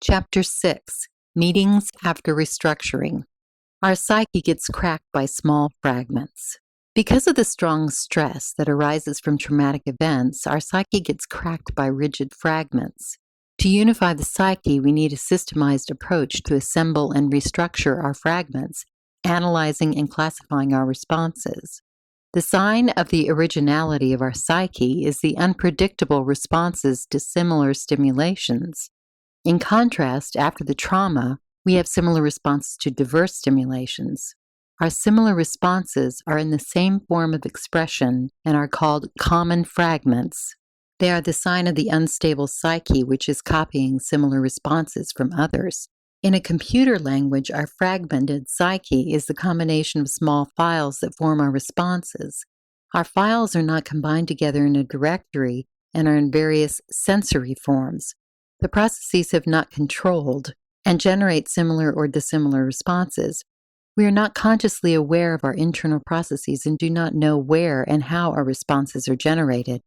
Chapter 6: Meetings After Restructuring. Our psyche gets cracked by small fragments. Because of the strong stress that arises from traumatic events, our psyche gets cracked by rigid fragments. To unify the psyche, we need a systemized approach to assemble and restructure our fragments, analyzing and classifying our responses. The sign of the originality of our psyche is the unpredictable responses to similar stimulations. In contrast, after the trauma, we have similar responses to diverse stimulations. Our similar responses are in the same form of expression and are called common fragments. They are the sign of the unstable psyche, which is copying similar responses from others. In a computer language, our fragmented psyche is the combination of small files that form our responses. Our files are not combined together in a directory and are in various sensory forms. The processes have not controlled and generate similar or dissimilar responses. We are not consciously aware of our internal processes and do not know where and how our responses are generated.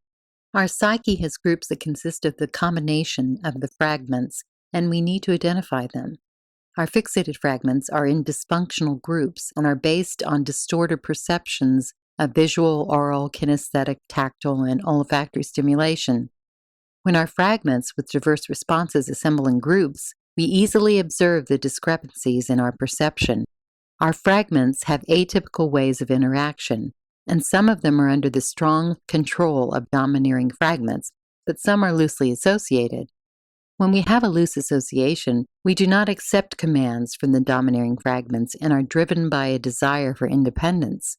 Our psyche has groups that consist of the combination of the fragments, and we need to identify them. Our fixated fragments are in dysfunctional groups and are based on distorted perceptions of visual, oral, kinesthetic, tactile, and olfactory stimulation. When our fragments with diverse responses assemble in groups, we easily observe the discrepancies in our perception. Our fragments have atypical ways of interaction, and some of them are under the strong control of domineering fragments, but some are loosely associated. When we have a loose association, we do not accept commands from the domineering fragments and are driven by a desire for independence.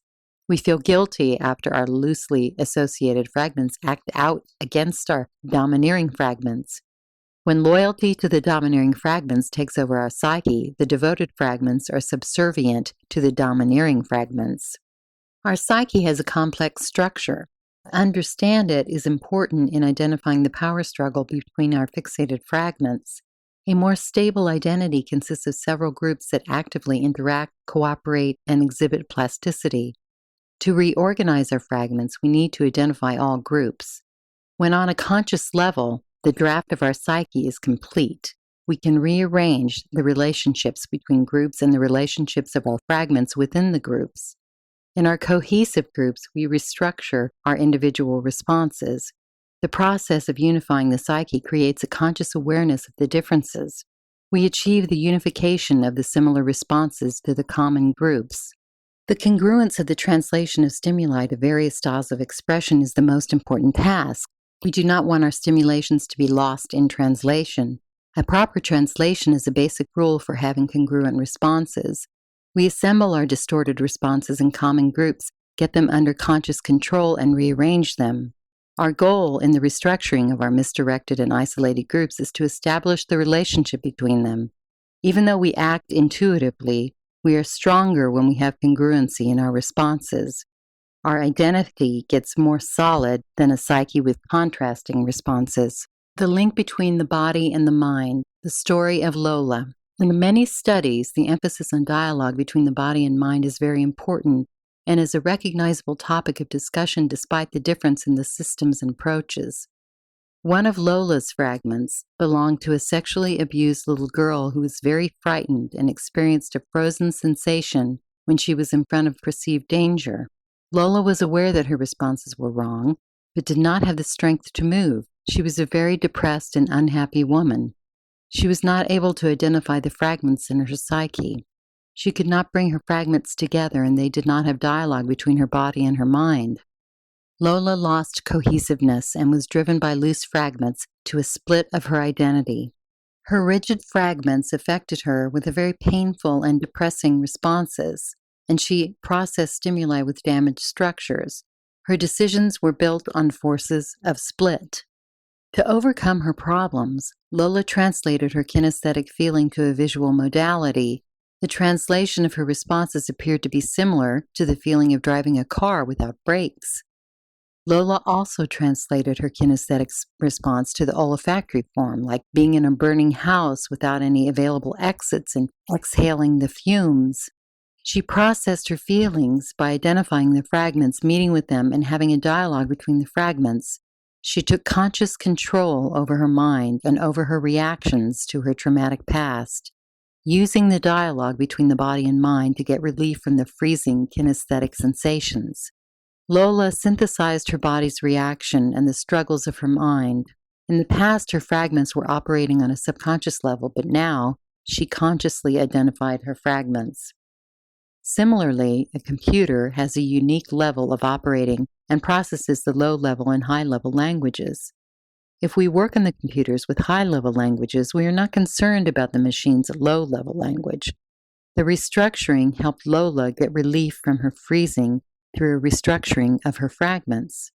We feel guilty after our loosely associated fragments act out against our domineering fragments. When loyalty to the domineering fragments takes over our psyche, the devoted fragments are subservient to the domineering fragments. Our psyche has a complex structure. To understand it is important in identifying the power struggle between our fixated fragments. A more stable identity consists of several groups that actively interact, cooperate, and exhibit plasticity. To reorganize our fragments, we need to identify all groups. When on a conscious level, the draft of our psyche is complete, we can rearrange the relationships between groups and the relationships of our fragments within the groups. In our cohesive groups, we restructure our individual responses. The process of unifying the psyche creates a conscious awareness of the differences. We achieve the unification of the similar responses to the common groups. The congruence of the translation of stimuli to various styles of expression is the most important task. We do not want our stimulations to be lost in translation. A proper translation is a basic rule for having congruent responses. We assemble our distorted responses in common groups, get them under conscious control, and rearrange them. Our goal in the restructuring of our misdirected and isolated groups is to establish the relationship between them. Even though we act intuitively, we are stronger when we have congruency in our responses. Our identity gets more solid than a psyche with contrasting responses. The link between the body and the mind, the story of Lola. In many studies, the emphasis on dialogue between the body and mind is very important and is a recognizable topic of discussion despite the difference in the systems and approaches. One of Lola's fragments belonged to a sexually abused little girl who was very frightened and experienced a frozen sensation when she was in front of perceived danger. Lola was aware that her responses were wrong, but did not have the strength to move. She was a very depressed and unhappy woman. She was not able to identify the fragments in her psyche. She could not bring her fragments together, and they did not have dialogue between her body and her mind. Lola lost cohesiveness and was driven by loose fragments to a split of her identity. Her rigid fragments affected her with a very painful and depressing responses, and she processed stimuli with damaged structures. Her decisions were built on forces of split. To overcome her problems, Lola translated her kinesthetic feeling to a visual modality. The translation of her responses appeared to be similar to the feeling of driving a car without brakes. Lola also translated her kinesthetic response to the olfactory form, like being in a burning house without any available exits and exhaling the fumes. She processed her feelings by identifying the fragments, meeting with them, and having a dialogue between the fragments. She took conscious control over her mind and over her reactions to her traumatic past, using the dialogue between the body and mind to get relief from the freezing kinesthetic sensations. Lola synthesized her body's reaction and the struggles of her mind. In the past, her fragments were operating on a subconscious level, but now she consciously identified her fragments. Similarly, a computer has a unique level of operating and processes the low-level and high-level languages. If we work on the computers with high-level languages, we are not concerned about the machine's low-level language. The restructuring helped Lola get relief from her freezing through a restructuring of her fragments.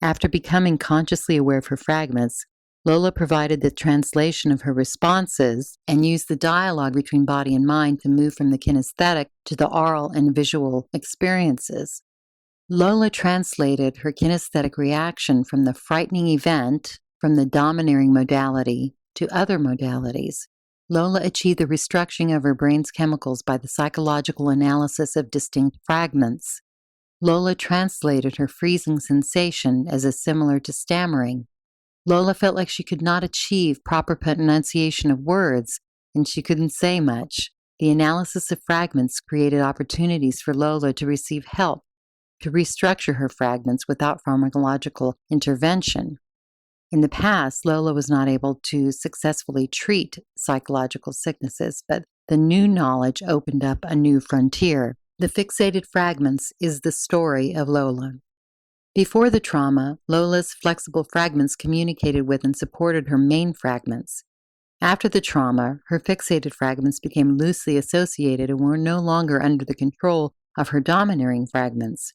After becoming consciously aware of her fragments, Lola provided the translation of her responses and used the dialogue between body and mind to move from the kinesthetic to the aural and visual experiences. Lola translated her kinesthetic reaction from the frightening event, from the domineering modality, to other modalities. Lola achieved the restructuring of her brain's chemicals by the psychological analysis of distinct fragments. Lola translated her freezing sensation as similar to stammering. Lola felt like she could not achieve proper pronunciation of words, and she couldn't say much. The analysis of fragments created opportunities for Lola to receive help to restructure her fragments without pharmacological intervention. In the past, Lola was not able to successfully treat psychological sicknesses, but the new knowledge opened up a new frontier. The Fixated Fragments is the story of Lola. Before the trauma, Lola's flexible fragments communicated with and supported her main fragments. After the trauma, her fixated fragments became loosely associated and were no longer under the control of her domineering fragments.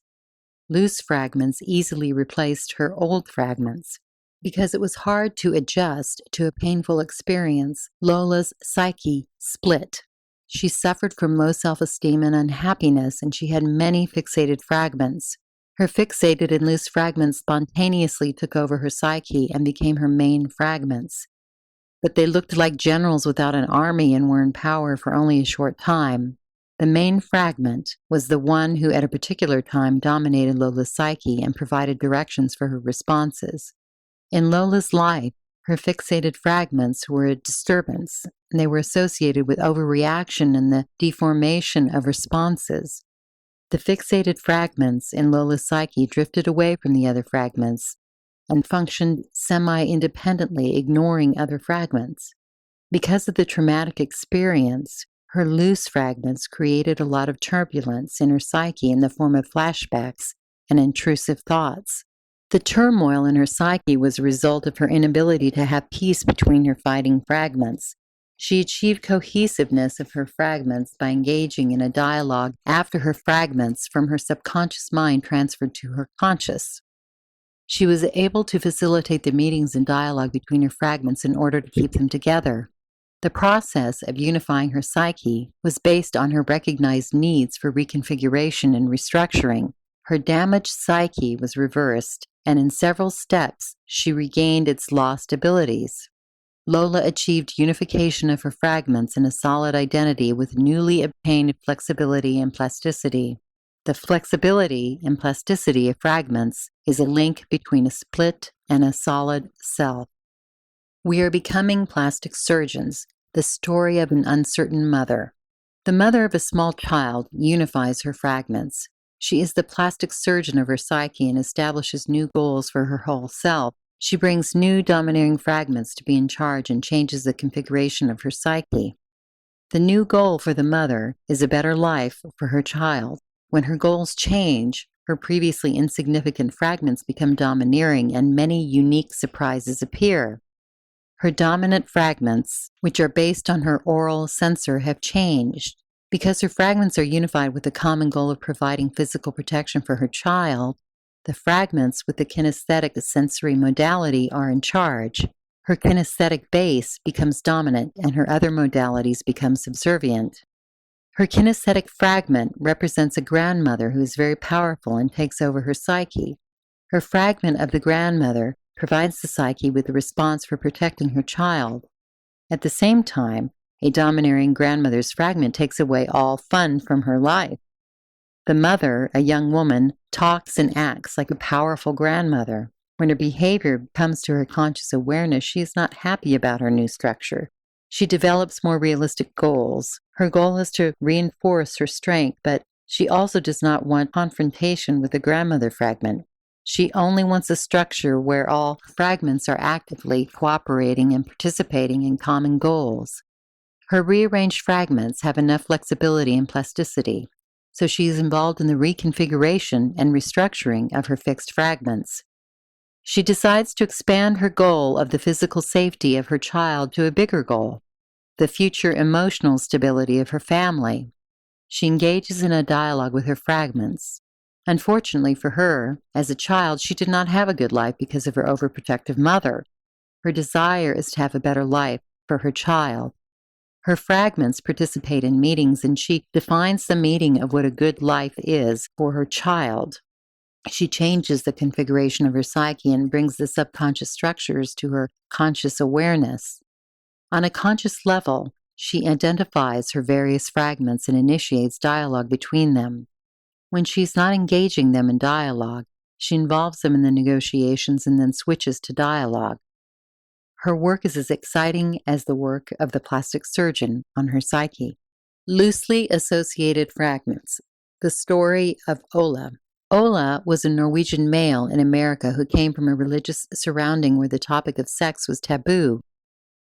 Loose fragments easily replaced her old fragments. Because it was hard to adjust to a painful experience, Lola's psyche split. She suffered from low self-esteem and unhappiness, and she had many fixated fragments. Her fixated and loose fragments spontaneously took over her psyche and became her main fragments. But they looked like generals without an army and were in power for only a short time. The main fragment was the one who at a particular time dominated Lola's psyche and provided directions for her responses. In Lola's life, her fixated fragments were a disturbance, and they were associated with overreaction and the deformation of responses. The fixated fragments in Lola's psyche drifted away from the other fragments and functioned semi-independently, ignoring other fragments. Because of the traumatic experience, her loose fragments created a lot of turbulence in her psyche in the form of flashbacks and intrusive thoughts. The turmoil in her psyche was a result of her inability to have peace between her fighting fragments. She achieved cohesiveness of her fragments by engaging in a dialogue after her fragments from her subconscious mind transferred to her conscious. She was able to facilitate the meetings and dialogue between her fragments in order to keep them together. The process of unifying her psyche was based on her recognized needs for reconfiguration and restructuring. Her damaged psyche was reversed, and in several steps, she regained its lost abilities. Lola achieved unification of her fragments in a solid identity with newly obtained flexibility and plasticity. The flexibility and plasticity of fragments is a link between a split and a solid self. We are becoming plastic surgeons, the story of an uncertain mother. The mother of a small child unifies her fragments. She is the plastic surgeon of her psyche and establishes new goals for her whole self. She brings new domineering fragments to be in charge and changes the configuration of her psyche. The new goal for the mother is a better life for her child. When her goals change, her previously insignificant fragments become domineering and many unique surprises appear. Her dominant fragments, which are based on her oral sensor, have changed. Because her fragments are unified with the common goal of providing physical protection for her child, the fragments with the kinesthetic sensory modality are in charge. Her kinesthetic base becomes dominant and her other modalities become subservient. Her kinesthetic fragment represents a grandmother who is very powerful and takes over her psyche. Her fragment of the grandmother provides the psyche with a response for protecting her child. At the same time, a domineering grandmother's fragment takes away all fun from her life. The mother, a young woman, talks and acts like a powerful grandmother. When her behavior comes to her conscious awareness, she is not happy about her new structure. She develops more realistic goals. Her goal is to reinforce her strength, but she also does not want confrontation with the grandmother fragment. She only wants a structure where all fragments are actively cooperating and participating in common goals. Her rearranged fragments have enough flexibility and plasticity, so she is involved in the reconfiguration and restructuring of her fixed fragments. She decides to expand her goal of the physical safety of her child to a bigger goal, the future emotional stability of her family. She engages in a dialogue with her fragments. Unfortunately for her, as a child, she did not have a good life because of her overprotective mother. Her desire is to have a better life for her child. Her fragments participate in meetings, and she defines the meaning of what a good life is for her child. She changes the configuration of her psyche and brings the subconscious structures to her conscious awareness. On a conscious level, she identifies her various fragments and initiates dialogue between them. When she's not engaging them in dialogue, she involves them in the negotiations and then switches to dialogue. Her work is as exciting as the work of the plastic surgeon on her psyche. Loosely associated fragments. The story of Ola. Ola was a Norwegian male in America who came from a religious surrounding where the topic of sex was taboo.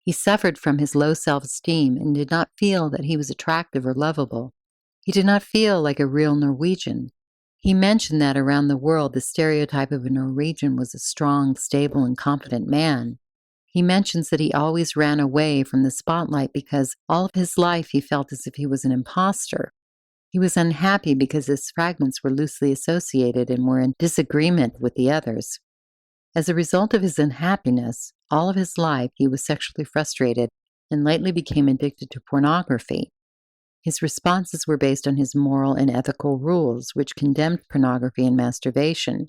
He suffered from his low self-esteem and did not feel that he was attractive or lovable. He did not feel like a real Norwegian. He mentioned that around the world the stereotype of a Norwegian was a strong, stable, and confident man. He mentions that he always ran away from the spotlight because all of his life he felt as if he was an imposter. He was unhappy because his fragments were loosely associated and were in disagreement with the others. As a result of his unhappiness, all of his life he was sexually frustrated and lately became addicted to pornography. His responses were based on his moral and ethical rules, which condemned pornography and masturbation.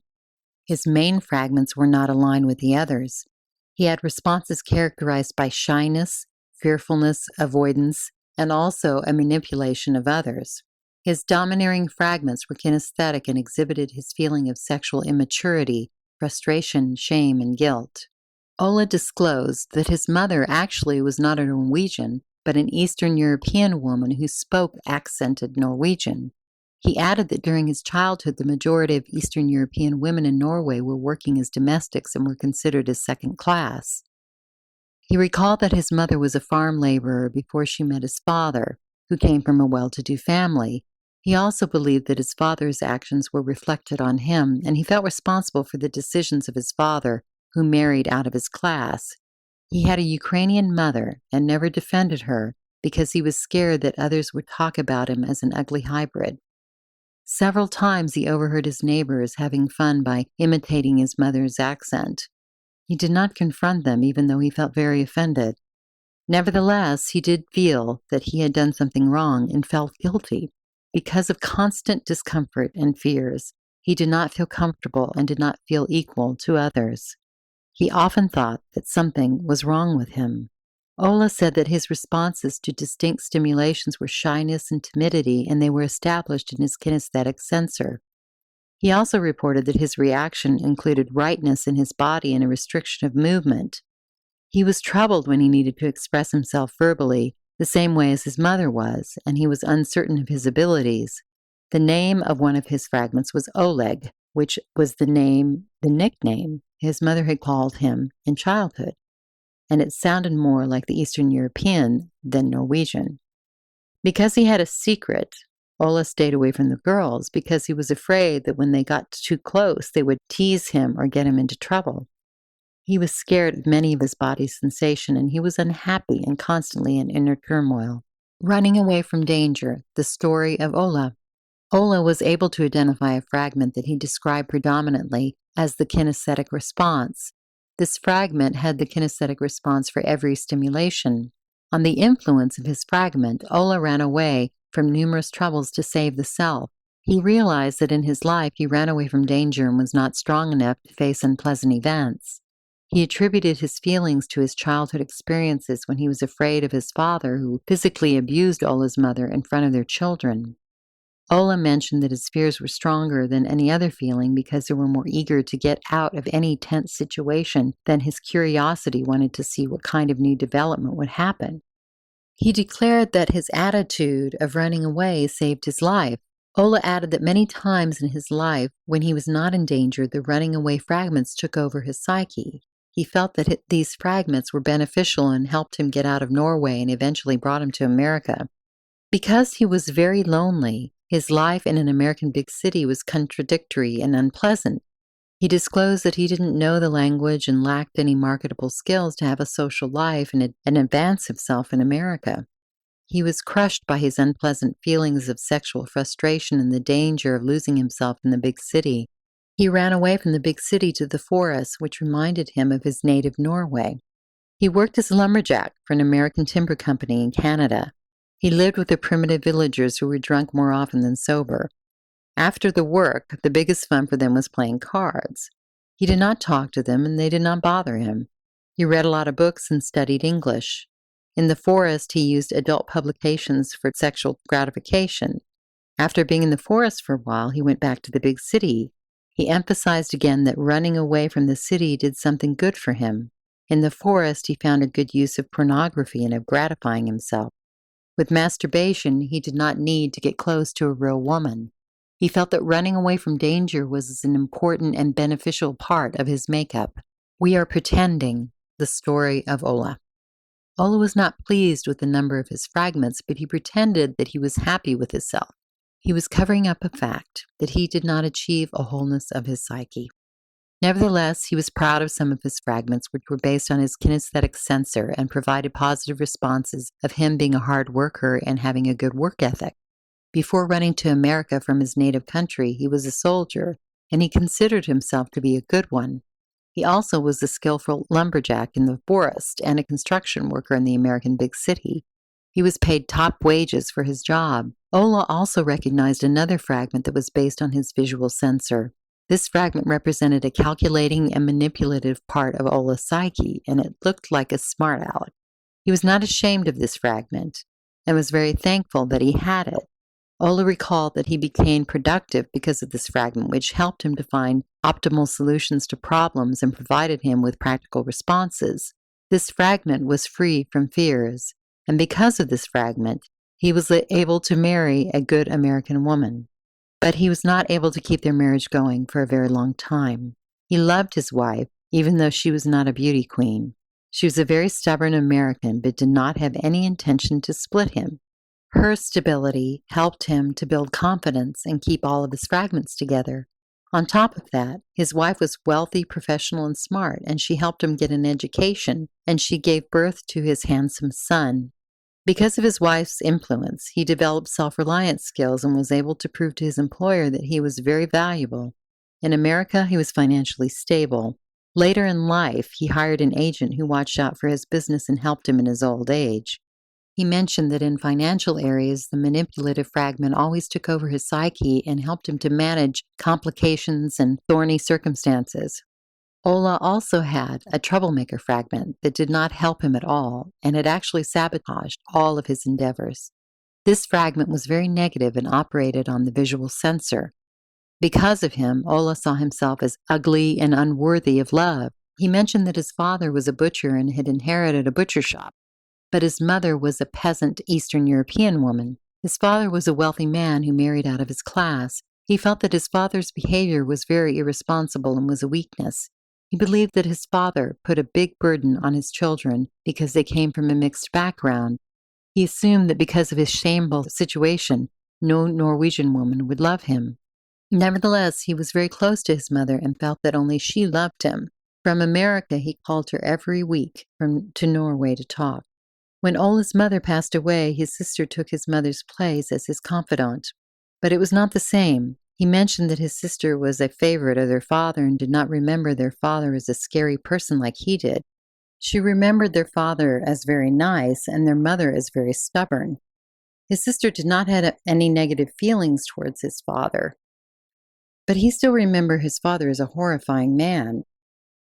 His main fragments were not aligned with the others. He had responses characterized by shyness, fearfulness, avoidance, and also a manipulation of others. His domineering fragments were kinesthetic and exhibited his feeling of sexual immaturity, frustration, shame, and guilt. Ola disclosed that his mother actually was not a Norwegian, but an Eastern European woman who spoke accented Norwegian. He added that during his childhood, the majority of Eastern European women in Norway were working as domestics and were considered as second class. He recalled that his mother was a farm laborer before she met his father, who came from a well-to-do family. He also believed that his father's actions were reflected on him, and he felt responsible for the decisions of his father, who married out of his class. He had a Ukrainian mother and never defended her because he was scared that others would talk about him as an ugly hybrid. Several times he overheard his neighbors having fun by imitating his mother's accent. He did not confront them, even though he felt very offended. Nevertheless, he did feel that he had done something wrong and felt guilty. Because of constant discomfort and fears, he did not feel comfortable and did not feel equal to others. He often thought that something was wrong with him. Ola said that his responses to distinct stimulations were shyness and timidity, and they were established in his kinesthetic sensor. He also reported that his reaction included rightness in his body and a restriction of movement. He was troubled when he needed to express himself verbally, the same way as his mother was, and he was uncertain of his abilities. The name of one of his fragments was Oleg, which was the nickname his mother had called him in childhood, and it sounded more like the Eastern European than Norwegian. Because he had a secret, Ola stayed away from the girls because he was afraid that when they got too close, they would tease him or get him into trouble. He was scared of many of his body's sensation, and he was unhappy and constantly in inner turmoil. Running away from danger, the story of Ola. Ola was able to identify a fragment that he described predominantly as the kinesthetic response. This fragment had the kinesthetic response for every stimulation. On the influence of his fragment, Ola ran away from numerous troubles to save the self. He realized that in his life he ran away from danger and was not strong enough to face unpleasant events. He attributed his feelings to his childhood experiences when he was afraid of his father, who physically abused Ola's mother in front of their children. Ola mentioned that his fears were stronger than any other feeling because they were more eager to get out of any tense situation than his curiosity wanted to see what kind of new development would happen. He declared that his attitude of running away saved his life. Ola added that many times in his life, when he was not in danger, the running away fragments took over his psyche. He felt that these fragments were beneficial and helped him get out of Norway and eventually brought him to America. Because he was very lonely, his life in an American big city was contradictory and unpleasant. He disclosed that he didn't know the language and lacked any marketable skills to have a social life and advance himself in America. He was crushed by his unpleasant feelings of sexual frustration and the danger of losing himself in the big city. He ran away from the big city to the forest, which reminded him of his native Norway. He worked as a lumberjack for an American timber company in Canada. He lived with the primitive villagers who were drunk more often than sober. After the work, the biggest fun for them was playing cards. He did not talk to them, and they did not bother him. He read a lot of books and studied English. In the forest, he used adult publications for sexual gratification. After being in the forest for a while, he went back to the big city. He emphasized again that running away from the city did something good for him. In the forest, he found a good use of pornography and of gratifying himself. With masturbation, he did not need to get close to a real woman. He felt that running away from danger was an important and beneficial part of his makeup. We are pretending, the story of Ola. Ola was not pleased with the number of his fragments, but he pretended that he was happy with himself. He was covering up a fact that he did not achieve a wholeness of his psyche. Nevertheless, he was proud of some of his fragments, which were based on his kinesthetic sensor and provided positive responses of him being a hard worker and having a good work ethic. Before running to America from his native country, he was a soldier, and he considered himself to be a good one. He also was a skillful lumberjack in the forest and a construction worker in the American big city. He was paid top wages for his job. Ola also recognized another fragment that was based on his visual sensor. This fragment represented a calculating and manipulative part of Ola's psyche, and it looked like a smart aleck. He was not ashamed of this fragment and was very thankful that he had it. Ola recalled that he became productive because of this fragment, which helped him to find optimal solutions to problems and provided him with practical responses. This fragment was free from fears, and because of this fragment, he was able to marry a good American woman. But he was not able to keep their marriage going for a very long time. He loved his wife, even though she was not a beauty queen. She was a very stubborn American, but did not have any intention to split him. Her stability helped him to build confidence and keep all of his fragments together. On top of that, his wife was wealthy, professional, and smart, and she helped him get an education, and she gave birth to his handsome son. Because of his wife's influence, he developed self-reliance skills and was able to prove to his employer that he was very valuable. In America, he was financially stable. Later in life, he hired an agent who watched out for his business and helped him in his old age. He mentioned that in financial areas, the manipulative fragment always took over his psyche and helped him to manage complications and thorny circumstances. Ola also had a troublemaker fragment that did not help him at all, and it actually sabotaged all of his endeavors. This fragment was very negative and operated on the visual sensor. Because of him, Ola saw himself as ugly and unworthy of love. He mentioned that his father was a butcher and had inherited a butcher shop, but his mother was a peasant Eastern European woman. His father was a wealthy man who married out of his class. He felt that his father's behavior was very irresponsible and was a weakness. He believed that his father put a big burden on his children because they came from a mixed background. He assumed that because of his shameful situation, no Norwegian woman would love him. Nevertheless, he was very close to his mother and felt that only she loved him. From America, he called her every week to Norway to talk. When Ola's mother passed away, his sister took his mother's place as his confidant. But it was not the same. He mentioned that his sister was a favorite of their father and did not remember their father as a scary person like he did. She remembered their father as very nice and their mother as very stubborn. His sister did not have any negative feelings towards his father, but he still remembered his father as a horrifying man.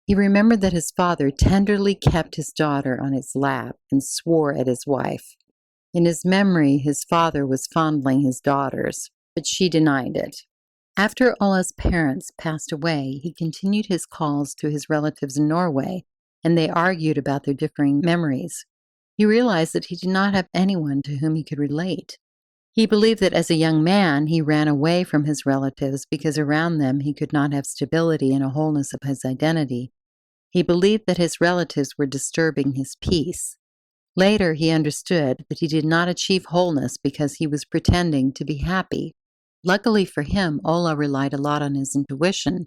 He remembered that his father tenderly kept his daughter on his lap and swore at his wife. In his memory, his father was fondling his daughters. but she denied it. After Ola's parents passed away, he continued his calls to his relatives in Norway, and they argued about their differing memories. He realized that he did not have anyone to whom he could relate. He believed that as a young man, he ran away from his relatives because around them he could not have stability and a wholeness of his identity. He believed that his relatives were disturbing his peace. Later, he understood that he did not achieve wholeness because he was pretending to be happy. Luckily for him, Ola relied a lot on his intuition.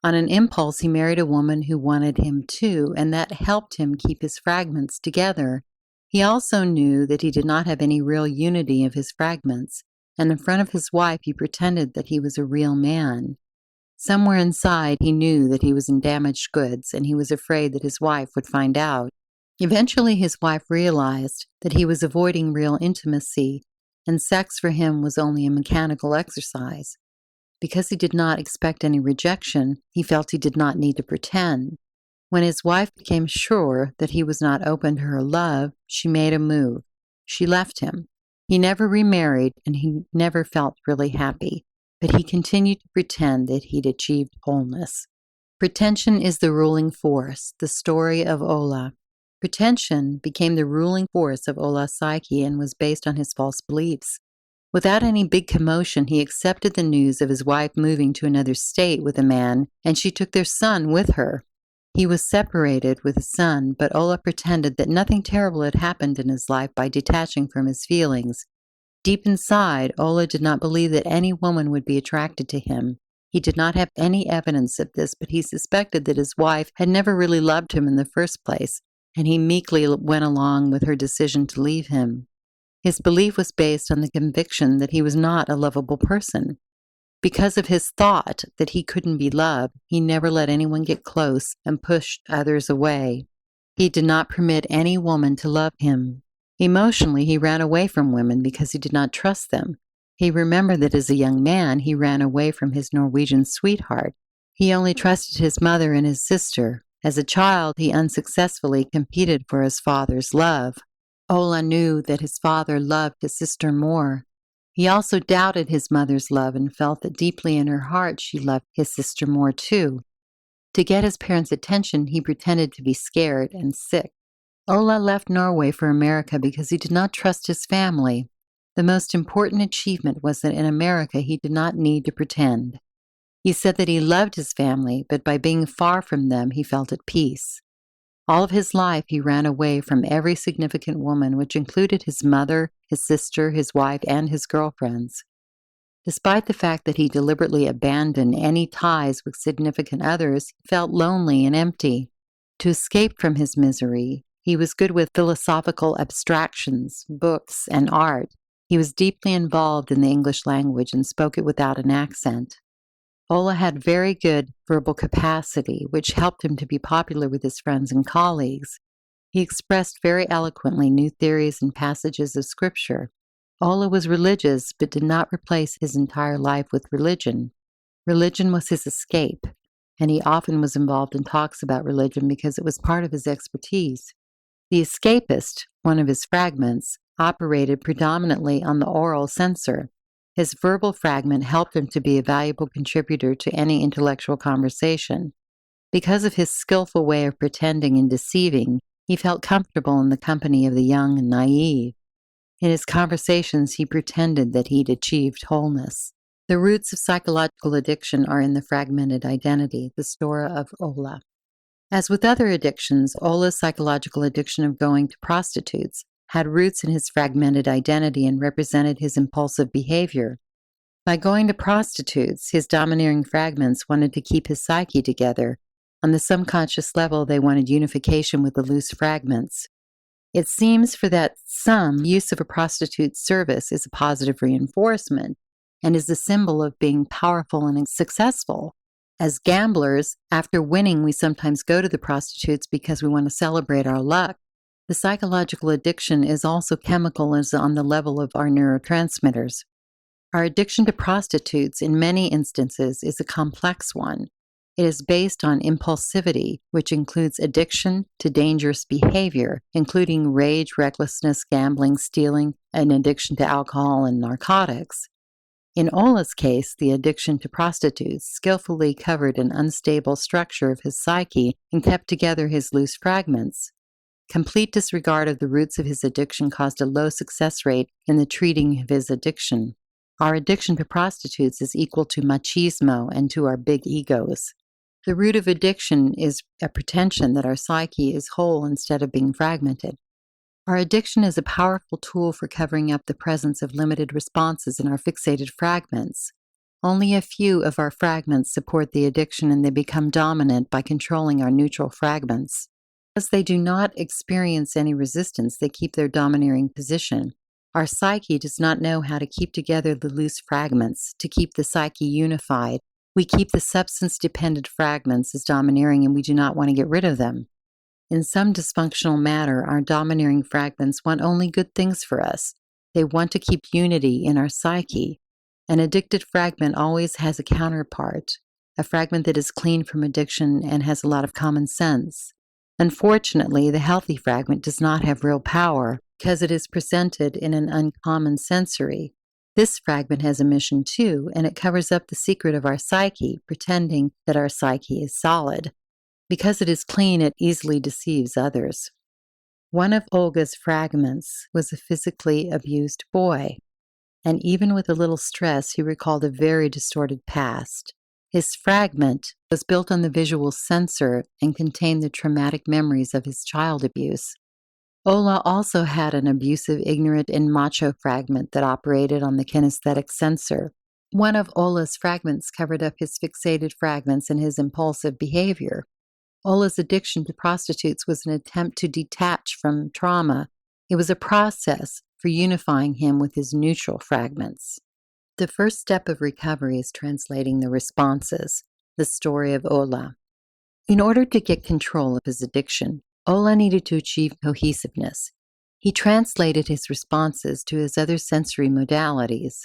On an impulse, he married a woman who wanted him too, and that helped him keep his fragments together. He also knew that he did not have any real unity of his fragments, and in front of his wife he pretended that he was a real man. Somewhere inside he knew that he was in damaged goods, and he was afraid that his wife would find out. Eventually his wife realized that he was avoiding real intimacy, and sex for him was only a mechanical exercise. Because he did not expect any rejection, he felt he did not need to pretend. When his wife became sure that he was not open to her love, she made a move. She left him. He never remarried, and he never felt really happy, but he continued to pretend that he'd achieved wholeness. Pretension is the ruling force, the story of Ola. Pretension became the ruling force of Ola's psyche and was based on his false beliefs. Without any big commotion, he accepted the news of his wife moving to another state with a man, and she took their son with her. He was separated with his son, but Ola pretended that nothing terrible had happened in his life by detaching from his feelings. Deep inside, Ola did not believe that any woman would be attracted to him. He did not have any evidence of this, but he suspected that his wife had never really loved him in the first place, and he meekly went along with her decision to leave him. His belief was based on the conviction that he was not a lovable person. Because of his thought that he couldn't be loved, he never let anyone get close and pushed others away. He did not permit any woman to love him. Emotionally, he ran away from women because he did not trust them. He remembered that as a young man, he ran away from his Norwegian sweetheart. He only trusted his mother and his sister. As a child, he unsuccessfully competed for his father's love. Ola knew that his father loved his sister more. He also doubted his mother's love and felt that deeply in her heart she loved his sister more too. To get his parents' attention, he pretended to be scared and sick. Ola left Norway for America because he did not trust his family. The most important achievement was that in America he did not need to pretend. He said that he loved his family, but by being far from them he felt at peace. All of his life he ran away from every significant woman, which included his mother, his sister, his wife, and his girlfriends. Despite the fact that he deliberately abandoned any ties with significant others, he felt lonely and empty. To escape from his misery, he was good with philosophical abstractions, books, and art. He was deeply involved in the English language and spoke it without an accent. Ola had very good verbal capacity, which helped him to be popular with his friends and colleagues. He expressed very eloquently new theories and passages of scripture. Ola was religious, but did not replace his entire life with religion. Religion was his escape, and he often was involved in talks about religion because it was part of his expertise. The escapist, one of his fragments, operated predominantly on the oral censor. His verbal fragment helped him to be a valuable contributor to any intellectual conversation. Because of his skillful way of pretending and deceiving, he felt comfortable in the company of the young and naive. In his conversations, he pretended that he'd achieved wholeness. The roots of psychological addiction are in the fragmented identity, the story of Ola. As with other addictions, Ola's psychological addiction of going to prostitutes had roots in his fragmented identity and represented his impulsive behavior. By going to prostitutes, his domineering fragments wanted to keep his psyche together. On the subconscious level, they wanted unification with the loose fragments. It seems for that some use of a prostitute's service is a positive reinforcement and is a symbol of being powerful and successful. As gamblers, after winning, we sometimes go to the prostitutes because we want to celebrate our luck. The psychological addiction is also chemical as on the level of our neurotransmitters. Our addiction to prostitutes, in many instances, is a complex one. It is based on impulsivity, which includes addiction to dangerous behavior, including rage, recklessness, gambling, stealing, and addiction to alcohol and narcotics. In Ola's case, the addiction to prostitutes skillfully covered an unstable structure of his psyche and kept together his loose fragments. Complete disregard of the roots of his addiction caused a low success rate in the treating of his addiction. Our addiction to prostitutes is equal to machismo and to our big egos. The root of addiction is a pretension that our psyche is whole instead of being fragmented. Our addiction is a powerful tool for covering up the presence of limited responses in our fixated fragments. Only a few of our fragments support the addiction and they become dominant by controlling our neutral fragments. As they do not experience any resistance, they keep their domineering position. Our psyche does not know how to keep together the loose fragments, to keep the psyche unified. We keep the substance-dependent fragments as domineering and we do not want to get rid of them. In some dysfunctional matter, our domineering fragments want only good things for us. They want to keep unity in our psyche. An addicted fragment always has a counterpart, a fragment that is clean from addiction and has a lot of common sense. Unfortunately, the healthy fragment does not have real power because it is presented in an uncommon sensory. This fragment has a mission too, and it covers up the secret of our psyche, pretending that our psyche is solid. Because it is clean, it easily deceives others. One of Olga's fragments was a physically abused boy, and even with a little stress, he recalled a very distorted past. His fragment was built on the visual sensor and contained the traumatic memories of his child abuse. Ola also had an abusive, ignorant, and macho fragment that operated on the kinesthetic sensor. One of Ola's fragments covered up his fixated fragments and his impulsive behavior. Ola's addiction to prostitutes was an attempt to detach from trauma. It was a process for unifying him with his neutral fragments. The first step of recovery is translating the responses, the story of Ola. In order to get control of his addiction, Ola needed to achieve cohesiveness. He translated his responses to his other sensory modalities.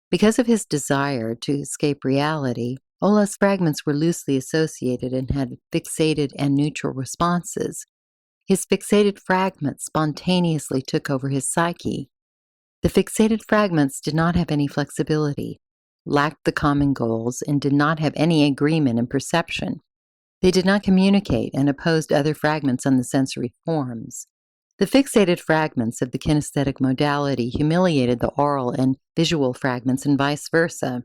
Because of his desire to escape reality, Ola's fragments were loosely associated and had fixated and neutral responses. His fixated fragments spontaneously took over his psyche. The fixated fragments did not have any flexibility, lacked the common goals, and did not have any agreement in perception. They did not communicate and opposed other fragments on the sensory forms. The fixated fragments of the kinesthetic modality humiliated the oral and visual fragments and vice versa.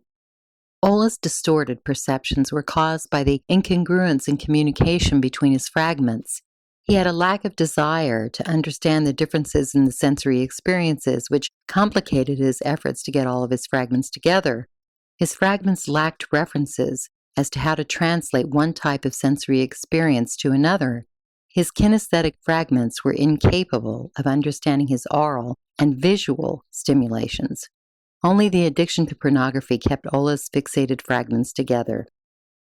Ola's distorted perceptions were caused by the incongruence in communication between his fragments. He had a lack of desire to understand the differences in the sensory experiences, which complicated his efforts to get all of his fragments together. His fragments lacked references as to how to translate one type of sensory experience to another. His kinesthetic fragments were incapable of understanding his oral and visual stimulations. Only the addiction to pornography kept Ola's fixated fragments together.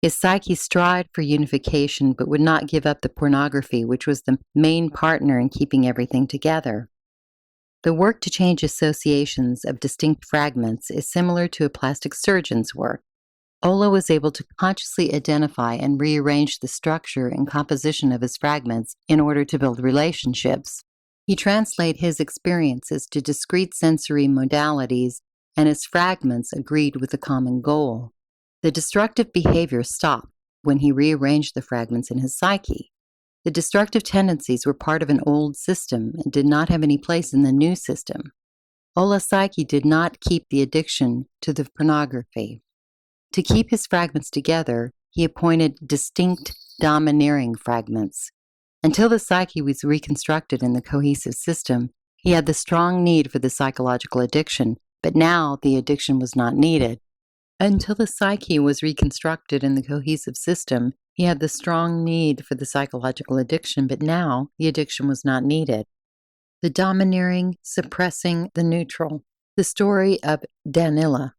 His psyche strived for unification but would not give up the pornography, which was the main partner in keeping everything together. The work to change associations of distinct fragments is similar to a plastic surgeon's work. Ola was able to consciously identify and rearrange the structure and composition of his fragments in order to build relationships. He translated his experiences to discrete sensory modalities, and his fragments agreed with the common goal. The destructive behavior stopped when he rearranged the fragments in his psyche. The destructive tendencies were part of an old system and did not have any place in the new system. Ola's psyche did not keep the addiction to the pornography. To keep his fragments together, he appointed distinct, domineering fragments. Until the psyche was reconstructed in the cohesive system, he had the strong need for the psychological addiction, but now the addiction was not needed. Until the psyche was reconstructed in the cohesive system, he had the strong need for the psychological addiction, but now the addiction was not needed. The domineering, suppressing the neutral. The story of Danila.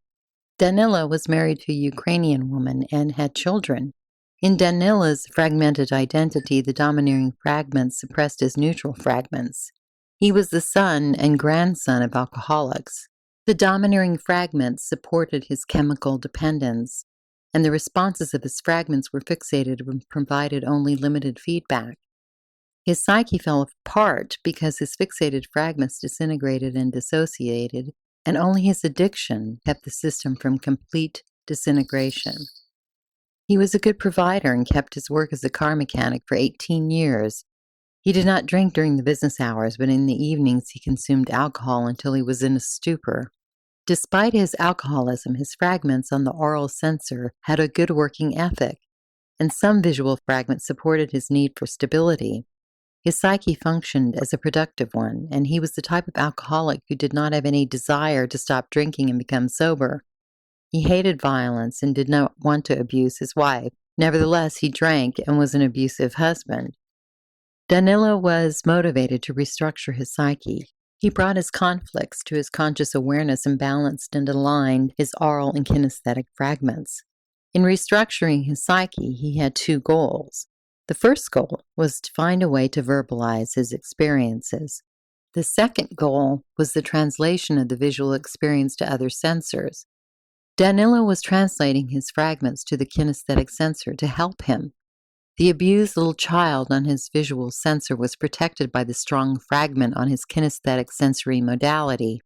Danila was married to a Ukrainian woman and had children. In Danila's fragmented identity, the domineering fragments suppressed his neutral fragments. He was the son and grandson of alcoholics. The domineering fragments supported his chemical dependence, and the responses of his fragments were fixated and provided only limited feedback. His psyche fell apart because his fixated fragments disintegrated and dissociated, and only his addiction kept the system from complete disintegration. He was a good provider and kept his work as a car mechanic for 18 years. He did not drink during the business hours, but in the evenings he consumed alcohol until he was in a stupor. Despite his alcoholism, his fragments on the oral sensor had a good working ethic, and some visual fragments supported his need for stability. His psyche functioned as a productive one, and he was the type of alcoholic who did not have any desire to stop drinking and become sober. He hated violence and did not want to abuse his wife. Nevertheless, he drank and was an abusive husband. Danilo was motivated to restructure his psyche. He brought his conflicts to his conscious awareness and balanced and aligned his aural and kinesthetic fragments. In restructuring his psyche, he had two goals. The first goal was to find a way to verbalize his experiences. The second goal was the translation of the visual experience to other sensors. Danilo was translating his fragments to the kinesthetic sensor to help him. The abused little child on his visual sensor was protected by the strong fragment on his kinesthetic sensory modality.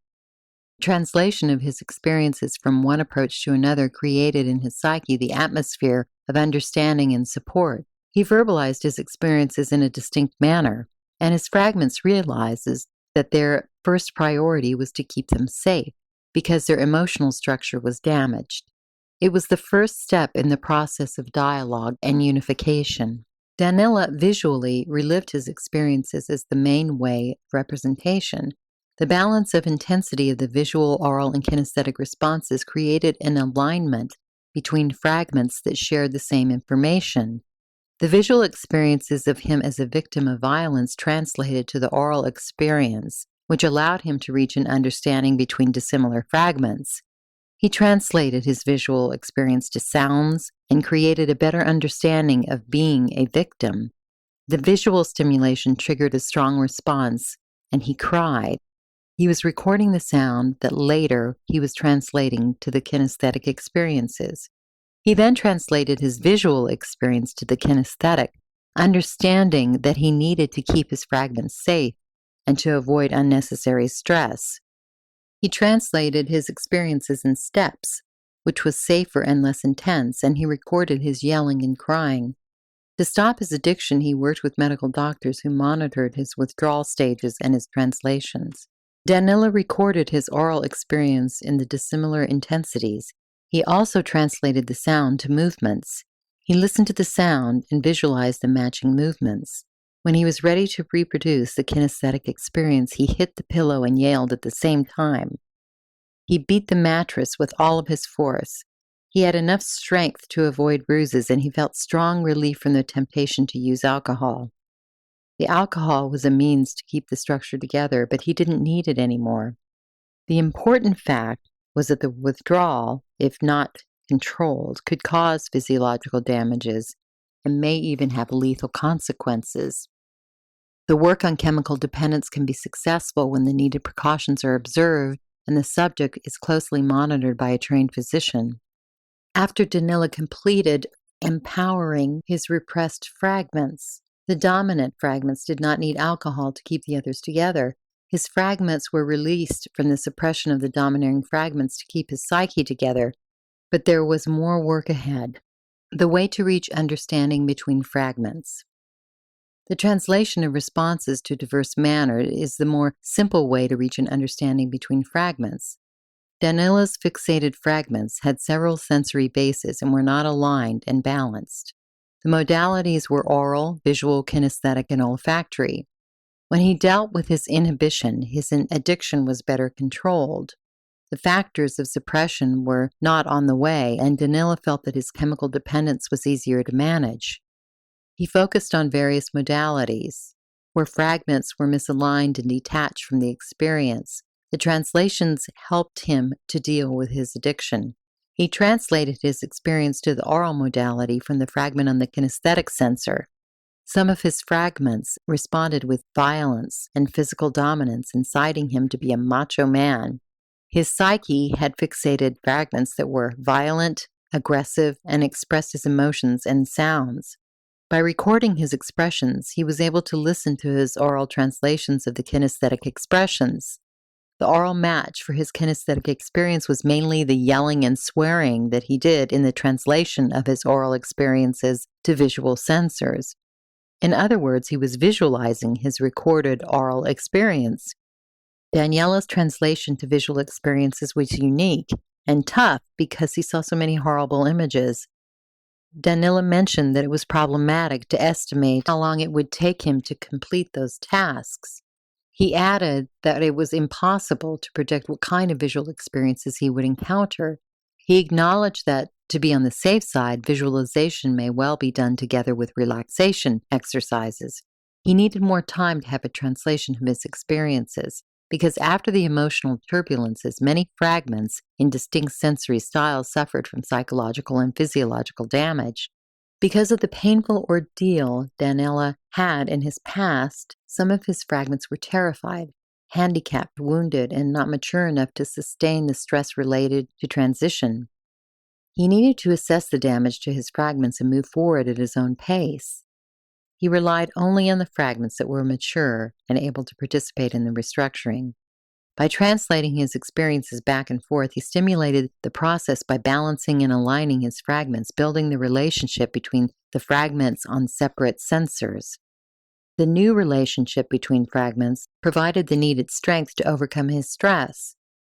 Translation of his experiences from one approach to another created in his psyche the atmosphere of understanding and support. He verbalized his experiences in a distinct manner, and his fragments realizes that their first priority was to keep them safe because their emotional structure was damaged. It was the first step in the process of dialogue and unification. Danilo visually relived his experiences as the main way of representation. The balance of intensity of the visual, oral, and kinesthetic responses created an alignment between fragments that shared the same information. The visual experiences of him as a victim of violence translated to the oral experience, which allowed him to reach an understanding between dissimilar fragments. He translated his visual experience to sounds and created a better understanding of being a victim. The visual stimulation triggered a strong response, and he cried. He was recording the sound that later he was translating to the kinesthetic experiences. He then translated his visual experience to the kinesthetic, understanding that he needed to keep his fragments safe and to avoid unnecessary stress. He translated his experiences in steps, which was safer and less intense, and he recorded his yelling and crying. To stop his addiction, he worked with medical doctors who monitored his withdrawal stages and his translations. Danilo recorded his oral experience in the dissimilar intensities. He also translated the sound to movements. He listened to the sound and visualized the matching movements. When he was ready to reproduce the kinesthetic experience, he hit the pillow and yelled at the same time. He beat the mattress with all of his force. He had enough strength to avoid bruises, and he felt strong relief from the temptation to use alcohol. The alcohol was a means to keep the structure together, but he didn't need it anymore. The important fact was that the withdrawal, if not controlled, could cause physiological damages and may even have lethal consequences. The work on chemical dependence can be successful when the needed precautions are observed and the subject is closely monitored by a trained physician. After Danilo completed empowering his repressed fragments, the dominant fragments did not need alcohol to keep the others together. His fragments were released from the suppression of the domineering fragments to keep his psyche together, but there was more work ahead. The way to reach understanding between fragments. The translation of responses to diverse manner is the more simple way to reach an understanding between fragments. Danilo's fixated fragments had several sensory bases and were not aligned and balanced. The modalities were oral, visual, kinesthetic, and olfactory. When he dealt with his inhibition, his addiction was better controlled. The factors of suppression were not on the way, and Danilo felt that his chemical dependence was easier to manage. He focused on various modalities. Where fragments were misaligned and detached from the experience, the translations helped him to deal with his addiction. He translated his experience to the oral modality from the fragment on the kinesthetic sensor. Some of his fragments responded with violence and physical dominance, inciting him to be a macho man. His psyche had fixated fragments that were violent, aggressive, and expressed his emotions and sounds. By recording his expressions, he was able to listen to his oral translations of the kinesthetic expressions. The oral match for his kinesthetic experience was mainly the yelling and swearing that he did in the translation of his oral experiences to visual sensors. In other words, he was visualizing his recorded oral experience. Daniela's translation to visual experiences was unique and tough because he saw so many horrible images. Daniela mentioned that it was problematic to estimate how long it would take him to complete those tasks. He added that it was impossible to predict what kind of visual experiences he would encounter. He acknowledged that, to be on the safe side, visualization may well be done together with relaxation exercises. He needed more time to have a translation of his experiences, because after the emotional turbulences, many fragments in distinct sensory styles suffered from psychological and physiological damage. Because of the painful ordeal Daniela had in his past, some of his fragments were terrified, handicapped, wounded, and not mature enough to sustain the stress related to transition. He needed to assess the damage to his fragments and move forward at his own pace. He relied only on the fragments that were mature and able to participate in the restructuring. By translating his experiences back and forth, he stimulated the process by balancing and aligning his fragments, building the relationship between the fragments on separate sensors. The new relationship between fragments provided the needed strength to overcome his stress.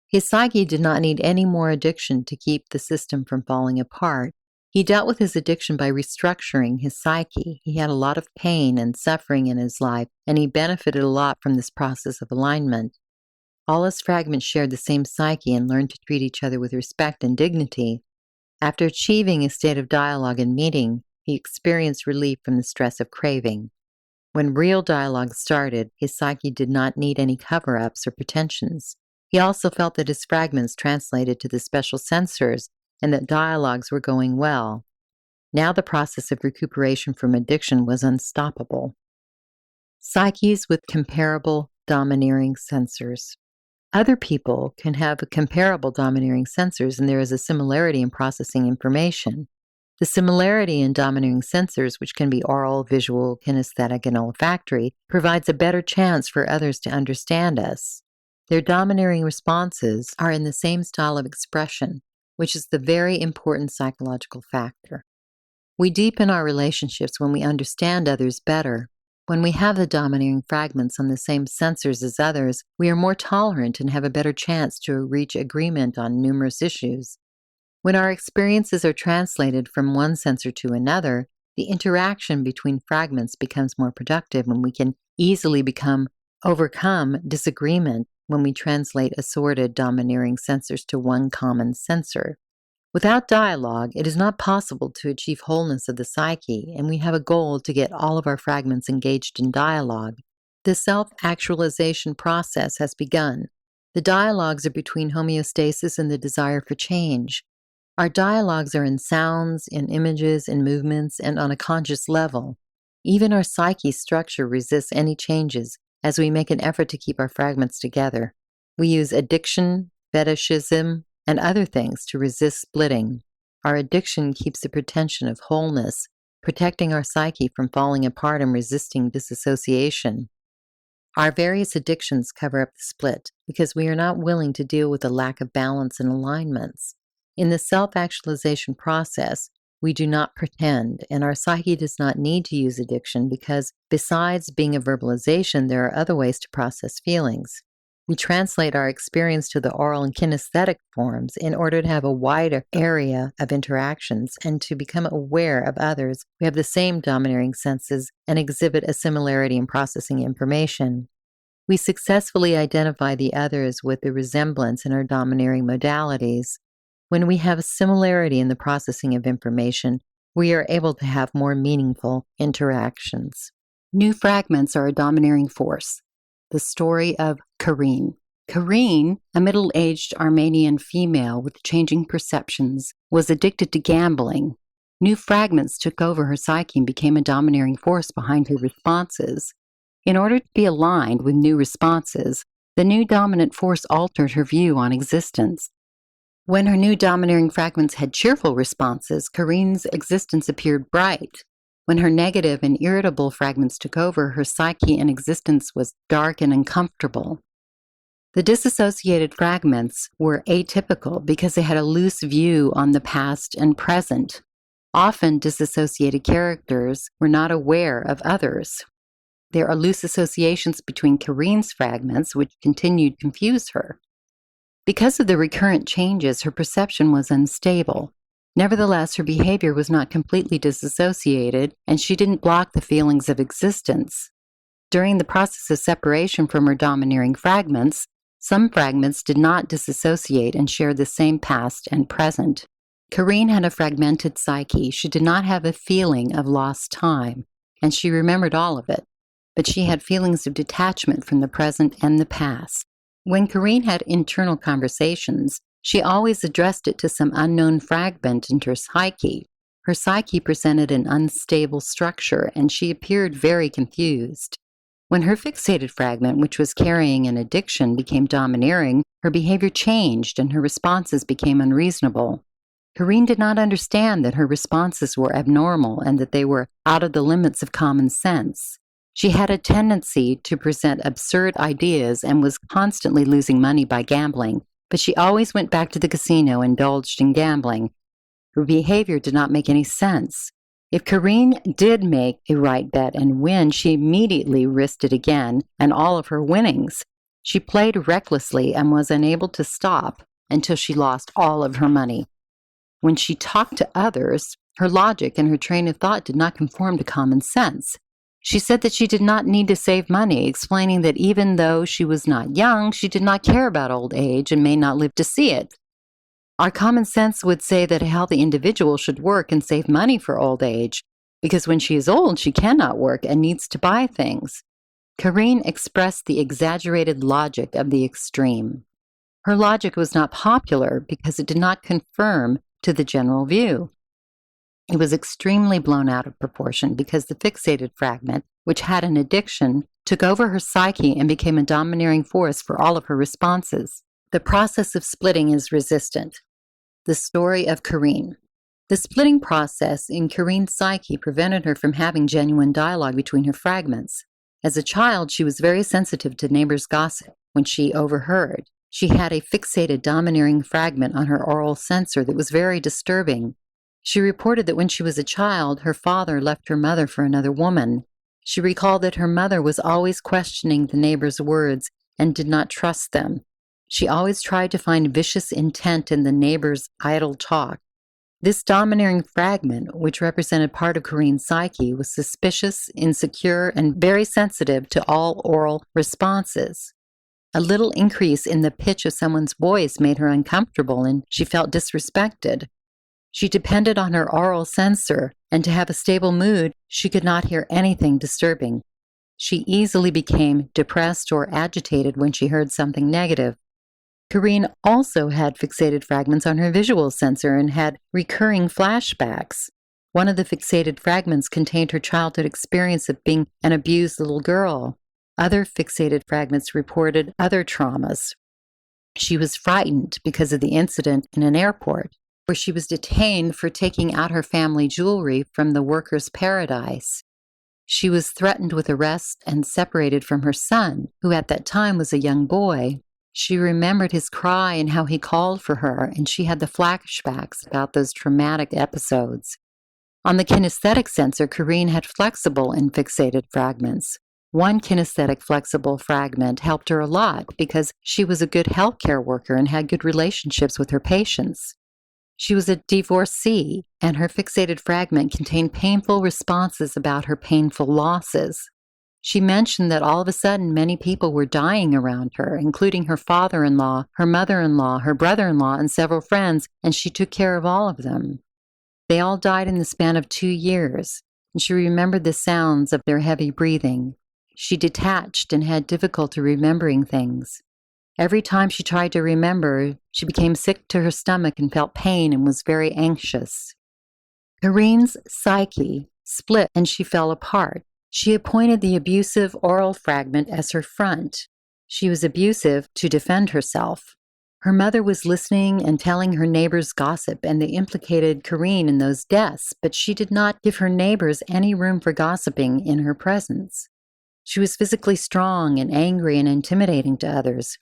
His psyche did not need any more addiction to keep the system from falling apart. He dealt with his addiction by restructuring his psyche. He had a lot of pain and suffering in his life, and he benefited a lot from this process of alignment. All his fragments shared the same psyche and learned to treat each other with respect and dignity. After achieving a state of dialogue and meeting, he experienced relief from the stress of craving. When real dialogue started, his psyche did not need any cover-ups or pretensions. He also felt that his fragments translated to the special sensors and that dialogues were going well. Now the process of recuperation from addiction was unstoppable. Psyches with comparable domineering sensors. Other people can have comparable domineering sensors, and there is a similarity in processing information. The similarity in domineering sensors, which can be oral, visual, kinesthetic, and olfactory, provides a better chance for others to understand us. Their domineering responses are in the same style of expression, which is the very important psychological factor. We deepen our relationships when we understand others better. When we have the domineering fragments on the same sensors as others, we are more tolerant and have a better chance to reach agreement on numerous issues. When our experiences are translated from one sensor to another, the interaction between fragments becomes more productive, and we can easily overcome disagreement when we translate assorted domineering sensors to one common sensor. Without dialogue, it is not possible to achieve wholeness of the psyche, and we have a goal to get all of our fragments engaged in dialogue. The self-actualization process has begun. The dialogues are between homeostasis and the desire for change. Our dialogues are in sounds, in images, in movements, and on a conscious level. Even our psyche's structure resists any changes as we make an effort to keep our fragments together. We use addiction, fetishism, and other things to resist splitting. Our addiction keeps the pretension of wholeness, protecting our psyche from falling apart and resisting disassociation. Our various addictions cover up the split because we are not willing to deal with the lack of balance and alignments. In the self-actualization process, we do not pretend, and our psyche does not need to use addiction because, besides being a verbalization, there are other ways to process feelings. We translate our experience to the oral and kinesthetic forms in order to have a wider area of interactions and to become aware of others who have the same domineering senses and exhibit a similarity in processing information. We successfully identify the others with the resemblance in our domineering modalities. When we have a similarity in the processing of information, we are able to have more meaningful interactions. New fragments are a domineering force. The story of Karine. Karine, a middle-aged Armenian female with changing perceptions, was addicted to gambling. New fragments took over her psyche and became a domineering force behind her responses. In order to be aligned with new responses, the new dominant force altered her view on existence. When her new domineering fragments had cheerful responses, Karine's existence appeared bright. When her negative and irritable fragments took over, her psyche and existence was dark and uncomfortable. The disassociated fragments were atypical because they had a loose view on the past and present. Often, disassociated characters were not aware of others. There are loose associations between Careen's fragments, which continued to confuse her. Because of the recurrent changes, her perception was unstable. Nevertheless, her behavior was not completely disassociated, and she didn't block the feelings of existence. During the process of separation from her domineering fragments, some fragments did not disassociate and shared the same past and present. Careen had a fragmented psyche. She did not have a feeling of lost time, and she remembered all of it. But she had feelings of detachment from the present and the past. When Careen had internal conversations, she always addressed it to some unknown fragment in her psyche. Her psyche presented an unstable structure, and she appeared very confused. When her fixated fragment, which was carrying an addiction, became domineering, her behavior changed and her responses became unreasonable. Careen did not understand that her responses were abnormal and that they were out of the limits of common sense. She had a tendency to present absurd ideas and was constantly losing money by gambling, but she always went back to the casino and indulged in gambling. Her behavior did not make any sense. If Careen did make a right bet and win, she immediately risked it again and all of her winnings. She played recklessly and was unable to stop until she lost all of her money. When she talked to others, her logic and her train of thought did not conform to common sense. She said that she did not need to save money, explaining that even though she was not young, she did not care about old age and may not live to see it. Our common sense would say that a healthy individual should work and save money for old age, because when she is old, she cannot work and needs to buy things. Careen expressed the exaggerated logic of the extreme. Her logic was not popular because it did not conform to the general view. It was extremely blown out of proportion because the fixated fragment, which had an addiction, took over her psyche and became a domineering force for all of her responses. The process of splitting is resistant. The story of Careen. The splitting process in Careen's psyche prevented her from having genuine dialogue between her fragments. As a child, she was very sensitive to neighbors' gossip. When she overheard, she had a fixated domineering fragment on her oral sensor that was very disturbing. She reported that when she was a child, her father left her mother for another woman. She recalled that her mother was always questioning the neighbors' words and did not trust them. She always tried to find vicious intent in the neighbors' idle talk. This domineering fragment, which represented part of Careen's psyche, was suspicious, insecure, and very sensitive to all oral responses. A little increase in the pitch of someone's voice made her uncomfortable, and she felt disrespected. She depended on her oral sensor, and to have a stable mood, she could not hear anything disturbing. She easily became depressed or agitated when she heard something negative. Careen also had fixated fragments on her visual sensor and had recurring flashbacks. One of the fixated fragments contained her childhood experience of being an abused little girl. Other fixated fragments reported other traumas. She was frightened because of the incident in an airport, where she was detained for taking out her family jewelry from the workers' paradise. She was threatened with arrest and separated from her son, who at that time was a young boy. She remembered his cry and how he called for her, and she had the flashbacks about those traumatic episodes. On the kinesthetic sensor, Careen had flexible and fixated fragments. One kinesthetic flexible fragment helped her a lot because she was a good healthcare worker and had good relationships with her patients. She was a divorcee, and her fixated fragment contained painful responses about her painful losses. She mentioned that all of a sudden many people were dying around her, including her father-in-law, her mother-in-law, her brother-in-law, and several friends, and she took care of all of them. They all died in the span of 2 years, and she remembered the sounds of their heavy breathing. She detached and had difficulty remembering things. Every time she tried to remember, she became sick to her stomach and felt pain and was very anxious. Careen's psyche split and she fell apart. She appointed the abusive oral fragment as her front. She was abusive to defend herself. Her mother was listening and telling her neighbors gossip, and they implicated Careen in those deaths, but she did not give her neighbors any room for gossiping in her presence. She was physically strong and angry and intimidating to others.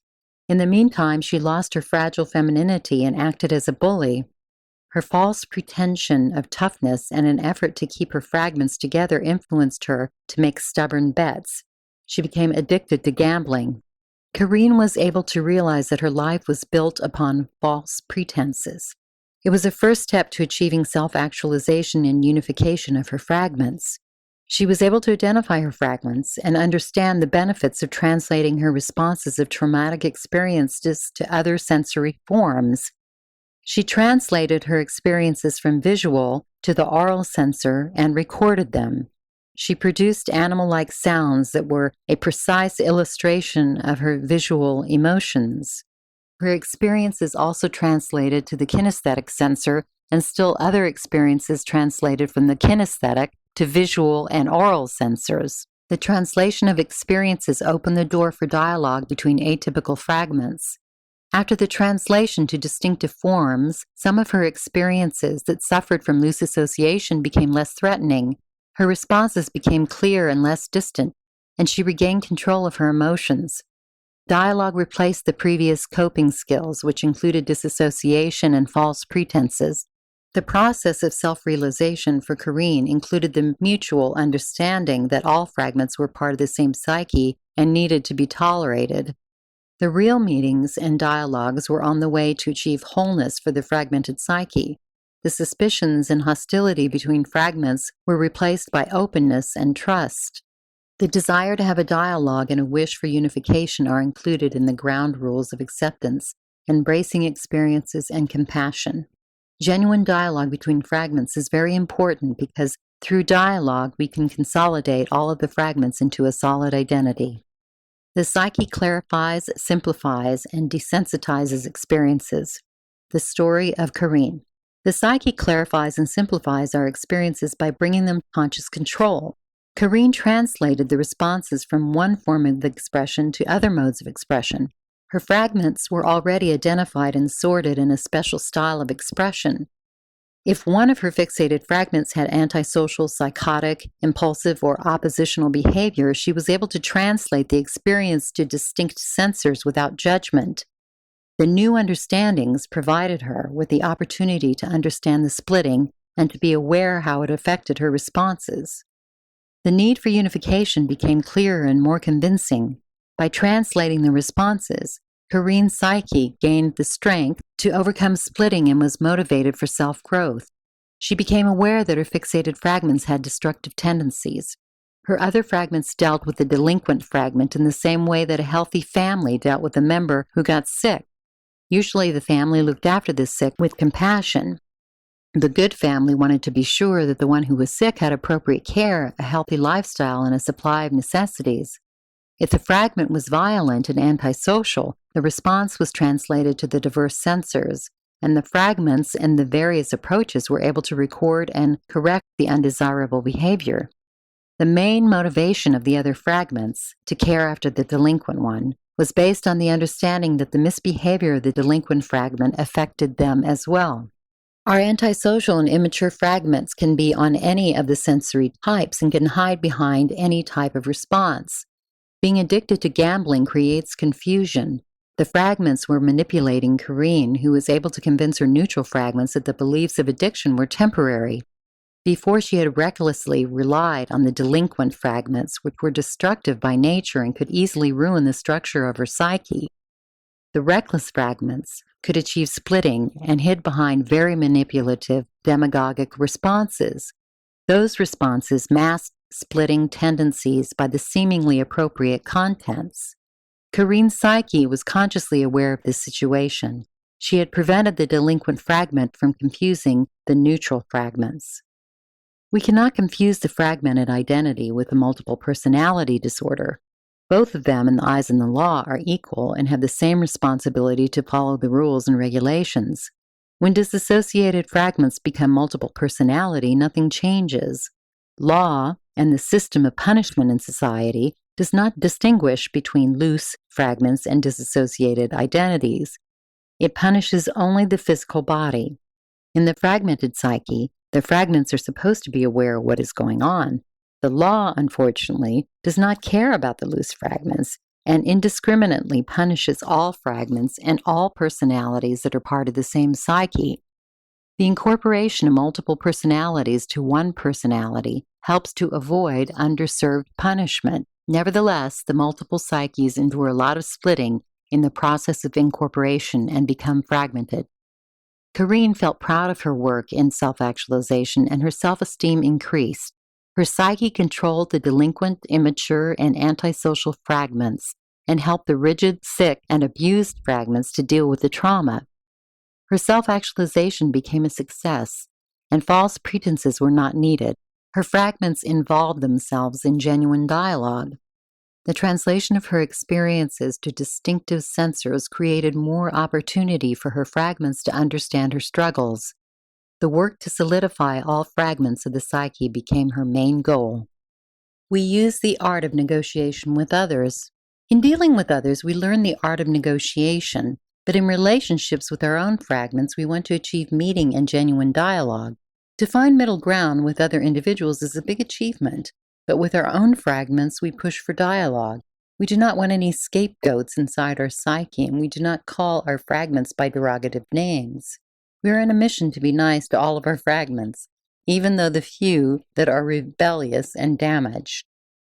In the meantime, she lost her fragile femininity and acted as a bully. Her false pretension of toughness and an effort to keep her fragments together influenced her to make stubborn bets. She became addicted to gambling. Carine was able to realize that her life was built upon false pretenses. It was a first step to achieving self-actualization and unification of her fragments. She was able to identify her fragments and understand the benefits of translating her responses of traumatic experiences to other sensory forms. She translated her experiences from visual to the oral sensor and recorded them. She produced animal-like sounds that were a precise illustration of her visual emotions. Her experiences also translated to the kinesthetic sensor, and still other experiences translated from the kinesthetic to visual and oral sensors. The translation of experiences opened the door for dialogue between atypical fragments. After the translation to distinctive forms, some of her experiences that suffered from loose association became less threatening. Her responses became clear and less distant, and she regained control of her emotions. Dialogue replaced the previous coping skills, which included disassociation and false pretenses. The process of self-realization for Carine included the mutual understanding that all fragments were part of the same psyche and needed to be tolerated. The real meetings and dialogues were on the way to achieve wholeness for the fragmented psyche. The suspicions and hostility between fragments were replaced by openness and trust. The desire to have a dialogue and a wish for unification are included in the ground rules of acceptance, embracing experiences, and compassion. Genuine dialogue between fragments is very important because through dialogue we can consolidate all of the fragments into a solid identity. The psyche clarifies, simplifies, and desensitizes experiences. The story of Carine. The psyche clarifies and simplifies our experiences by bringing them to conscious control. Carine translated the responses from one form of expression to other modes of expression. Her fragments were already identified and sorted in a special style of expression. If one of her fixated fragments had antisocial, psychotic, impulsive, or oppositional behavior, she was able to translate the experience to distinct sensors without judgment. The new understandings provided her with the opportunity to understand the splitting and to be aware how it affected her responses. The need for unification became clearer and more convincing. By translating the responses, Carine's psyche gained the strength to overcome splitting and was motivated for self-growth. She became aware that her fixated fragments had destructive tendencies. Her other fragments dealt with the delinquent fragment in the same way that a healthy family dealt with a member who got sick. Usually the family looked after the sick with compassion. The good family wanted to be sure that the one who was sick had appropriate care, a healthy lifestyle, and a supply of necessities. If the fragment was violent and antisocial, the response was translated to the diverse sensors, and the fragments and the various approaches were able to record and correct the undesirable behavior. The main motivation of the other fragments, to care after the delinquent one, was based on the understanding that the misbehavior of the delinquent fragment affected them as well. Our antisocial and immature fragments can be on any of the sensory types and can hide behind any type of response. Being addicted to gambling creates confusion. The fragments were manipulating Carine, who was able to convince her neutral fragments that the beliefs of addiction were temporary. Before, she had recklessly relied on the delinquent fragments, which were destructive by nature and could easily ruin the structure of her psyche. The reckless fragments could achieve splitting and hid behind very manipulative, demagogic responses. Those responses masked splitting tendencies by the seemingly appropriate contents. Carine's psyche was consciously aware of this situation. She had prevented the delinquent fragment from confusing the neutral fragments. We cannot confuse the fragmented identity with a multiple personality disorder. Both of them, in the eyes of the law, are equal and have the same responsibility to follow the rules and regulations. When disassociated fragments become multiple personality, nothing changes. Law and the system of punishment in society does not distinguish between loose fragments and disassociated identities. It punishes only the physical body. In the fragmented psyche, the fragments are supposed to be aware of what is going on. The law, unfortunately, does not care about the loose fragments. and indiscriminately punishes all fragments and all personalities that are part of the same psyche. The incorporation of multiple personalities to one personality helps to avoid underserved punishment. Nevertheless, the multiple psyches endure a lot of splitting in the process of incorporation and become fragmented. Carine felt proud of her work in self-actualization, and her self-esteem increased. Her psyche controlled the delinquent, immature, and antisocial fragments and helped the rigid, sick, and abused fragments to deal with the trauma. Her self-actualization became a success, and false pretenses were not needed. Her fragments involved themselves in genuine dialogue. The translation of her experiences to distinctive sensors created more opportunity for her fragments to understand her struggles. The work to solidify all fragments of the psyche became her main goal. We use the art of negotiation with others. In dealing with others, we learn the art of negotiation, but in relationships with our own fragments, we want to achieve meeting and genuine dialogue. To find middle ground with other individuals is a big achievement, but with our own fragments, we push for dialogue. We do not want any scapegoats inside our psyche, and we do not call our fragments by derogative names. We are on a mission to be nice to all of our fragments, even though the few that are rebellious and damaged.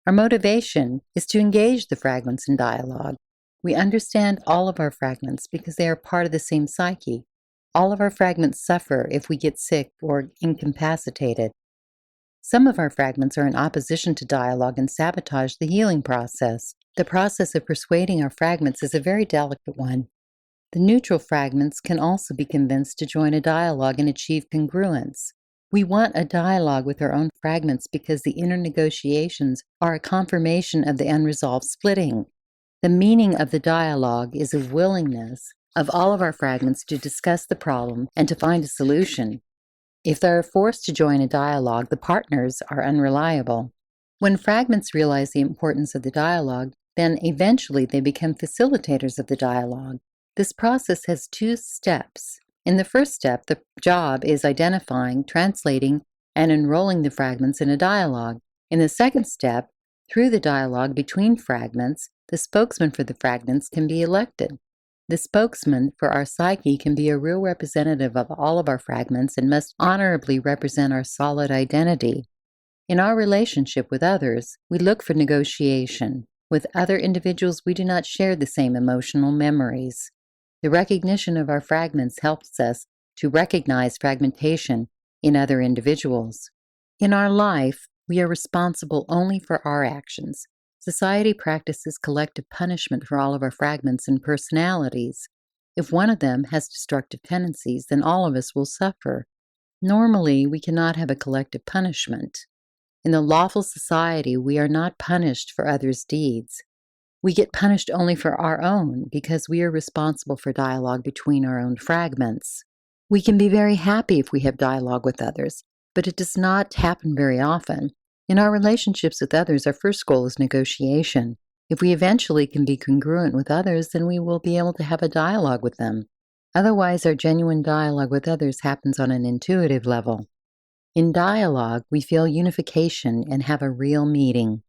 Our motivation is to engage the fragments in dialogue. We understand all of our fragments because they are part of the same psyche. All of our fragments suffer if we get sick or incapacitated. Some of our fragments are in opposition to dialogue and sabotage the healing process. The process of persuading our fragments is a very delicate one. The neutral fragments can also be convinced to join a dialogue and achieve congruence. We want a dialogue with our own fragments because the inner negotiations are a confirmation of the unresolved splitting. The meaning of the dialogue is a willingness of all of our fragments to discuss the problem and to find a solution. If they are forced to join a dialogue, the partners are unreliable. When fragments realize the importance of the dialogue, then eventually they become facilitators of the dialogue. This process has 2 steps. In the first step, the job is identifying, translating, and enrolling the fragments in a dialogue. In the second step, through the dialogue between fragments, the spokesman for the fragments can be elected. The spokesman for our psyche can be a real representative of all of our fragments and must honorably represent our solid identity. In our relationship with others, we look for negotiation. With other individuals, we do not share the same emotional memories. The recognition of our fragments helps us to recognize fragmentation in other individuals. In our life, we are responsible only for our actions. Society practices collective punishment for all of our fragments and personalities. If one of them has destructive tendencies, then all of us will suffer. Normally, we cannot have a collective punishment. In the lawful society, we are not punished for others' deeds. We get punished only for our own because we are responsible for dialogue between our own fragments. We can be very happy if we have dialogue with others, but it does not happen very often. In our relationships with others, our first goal is negotiation. If we eventually can be congruent with others, then we will be able to have a dialogue with them. Otherwise, our genuine dialogue with others happens on an intuitive level. In dialogue, we feel unification and have a real meeting.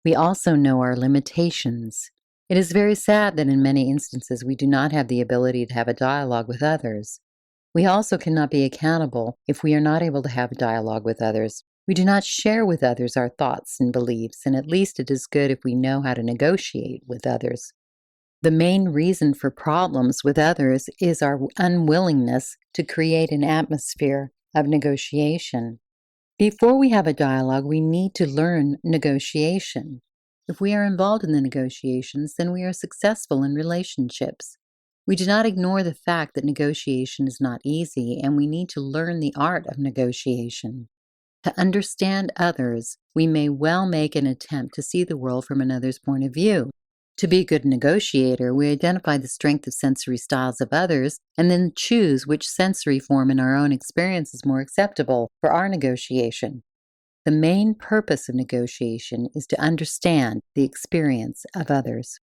We also know our limitations. It is very sad that in many instances we do not have the ability to have a dialogue with others. We also cannot be accountable if we are not able to have a dialogue with others. We do not share with others our thoughts and beliefs, and at least it is good if we know how to negotiate with others. The main reason for problems with others is our unwillingness to create an atmosphere of negotiation. Before we have a dialogue, we need to learn negotiation. If we are involved in the negotiations, then we are successful in relationships. We do not ignore the fact that negotiation is not easy, and we need to learn the art of negotiation. To understand others, we may well make an attempt to see the world from another's point of view. To be a good negotiator, we identify the strength of sensory styles of others and then choose which sensory form in our own experience is more acceptable for our negotiation. The main purpose of negotiation is to understand the experience of others.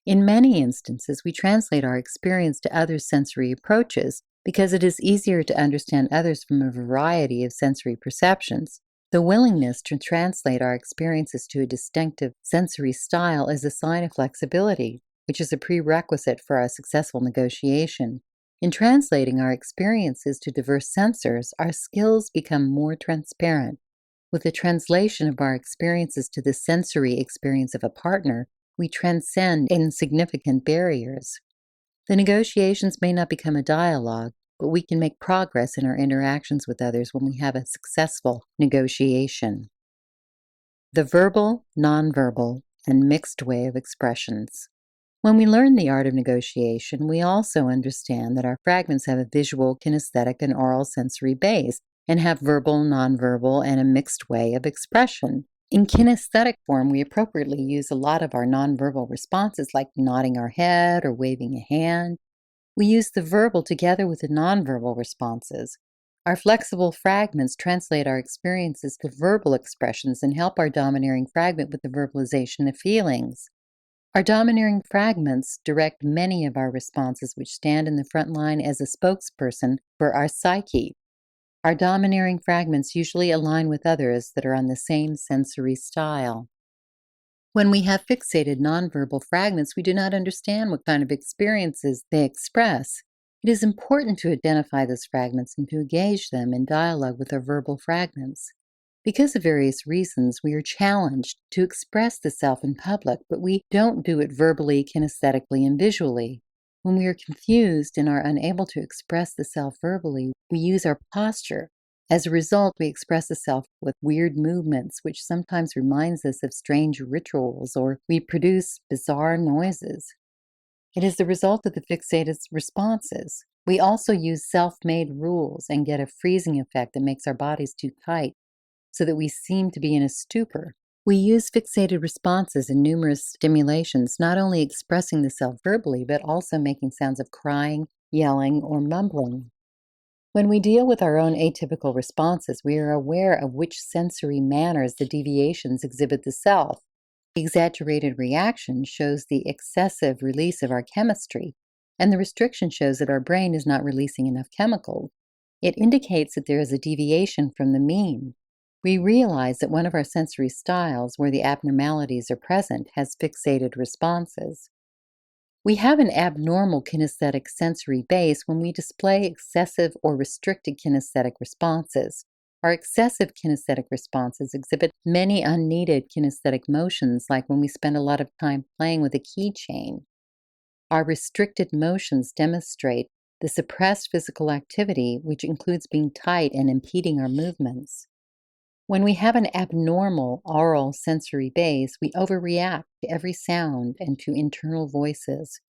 In many instances, we translate our experience to others' sensory approaches because it is easier to understand others from a variety of sensory perceptions. The willingness to translate our experiences to a distinctive sensory style is a sign of flexibility, which is a prerequisite for our successful negotiation. In translating our experiences to diverse sensors, our skills become more transparent. With the translation of our experiences to the sensory experience of a partner, we transcend insignificant barriers. The negotiations may not become a dialogue, but we can make progress in our interactions with others when we have a successful negotiation. The verbal, nonverbal, and mixed way of expressions. When we learn the art of negotiation, we also understand that our fragments have a visual, kinesthetic, and oral sensory base, and have verbal, nonverbal, and a mixed way of expression. In kinesthetic form, we appropriately use a lot of our nonverbal responses like nodding our head or waving a hand. We use the verbal together with the nonverbal responses. Our flexible fragments translate our experiences to verbal expressions and help our domineering fragment with the verbalization of feelings. Our domineering fragments direct many of our responses, which stand in the front line as a spokesperson for our psyche. Our domineering fragments usually align with others that are on the same sensory style. When we have fixated nonverbal fragments, we do not understand what kind of experiences they express. It is important to identify those fragments and to engage them in dialogue with our verbal fragments. Because of various reasons, we are challenged to express the self in public, but we don't do it verbally, kinesthetically, and visually. When we are confused and are unable to express the self verbally, we use our posture. As a result, we express the self with weird movements, which sometimes reminds us of strange rituals, or we produce bizarre noises. It is the result of the fixated responses. We also use self-made rules and get a freezing effect that makes our bodies too tight, so that we seem to be in a stupor. We use fixated responses in numerous stimulations, not only expressing the self verbally, but also making sounds of crying, yelling, or mumbling. When we deal with our own atypical responses, we are aware of which sensory manners the deviations exhibit the self. The exaggerated reaction shows the excessive release of our chemistry, and the restriction shows that our brain is not releasing enough chemicals. It indicates that there is a deviation from the mean. We realize that one of our sensory styles, where the abnormalities are present, has fixated responses. We have an abnormal kinesthetic sensory base when we display excessive or restricted kinesthetic responses. Our excessive kinesthetic responses exhibit many unneeded kinesthetic motions, like when we spend a lot of time playing with a keychain. Our restricted motions demonstrate the suppressed physical activity, which includes being tight and impeding our movements. When we have an abnormal oral sensory base, we overreact to every sound and to internal voices.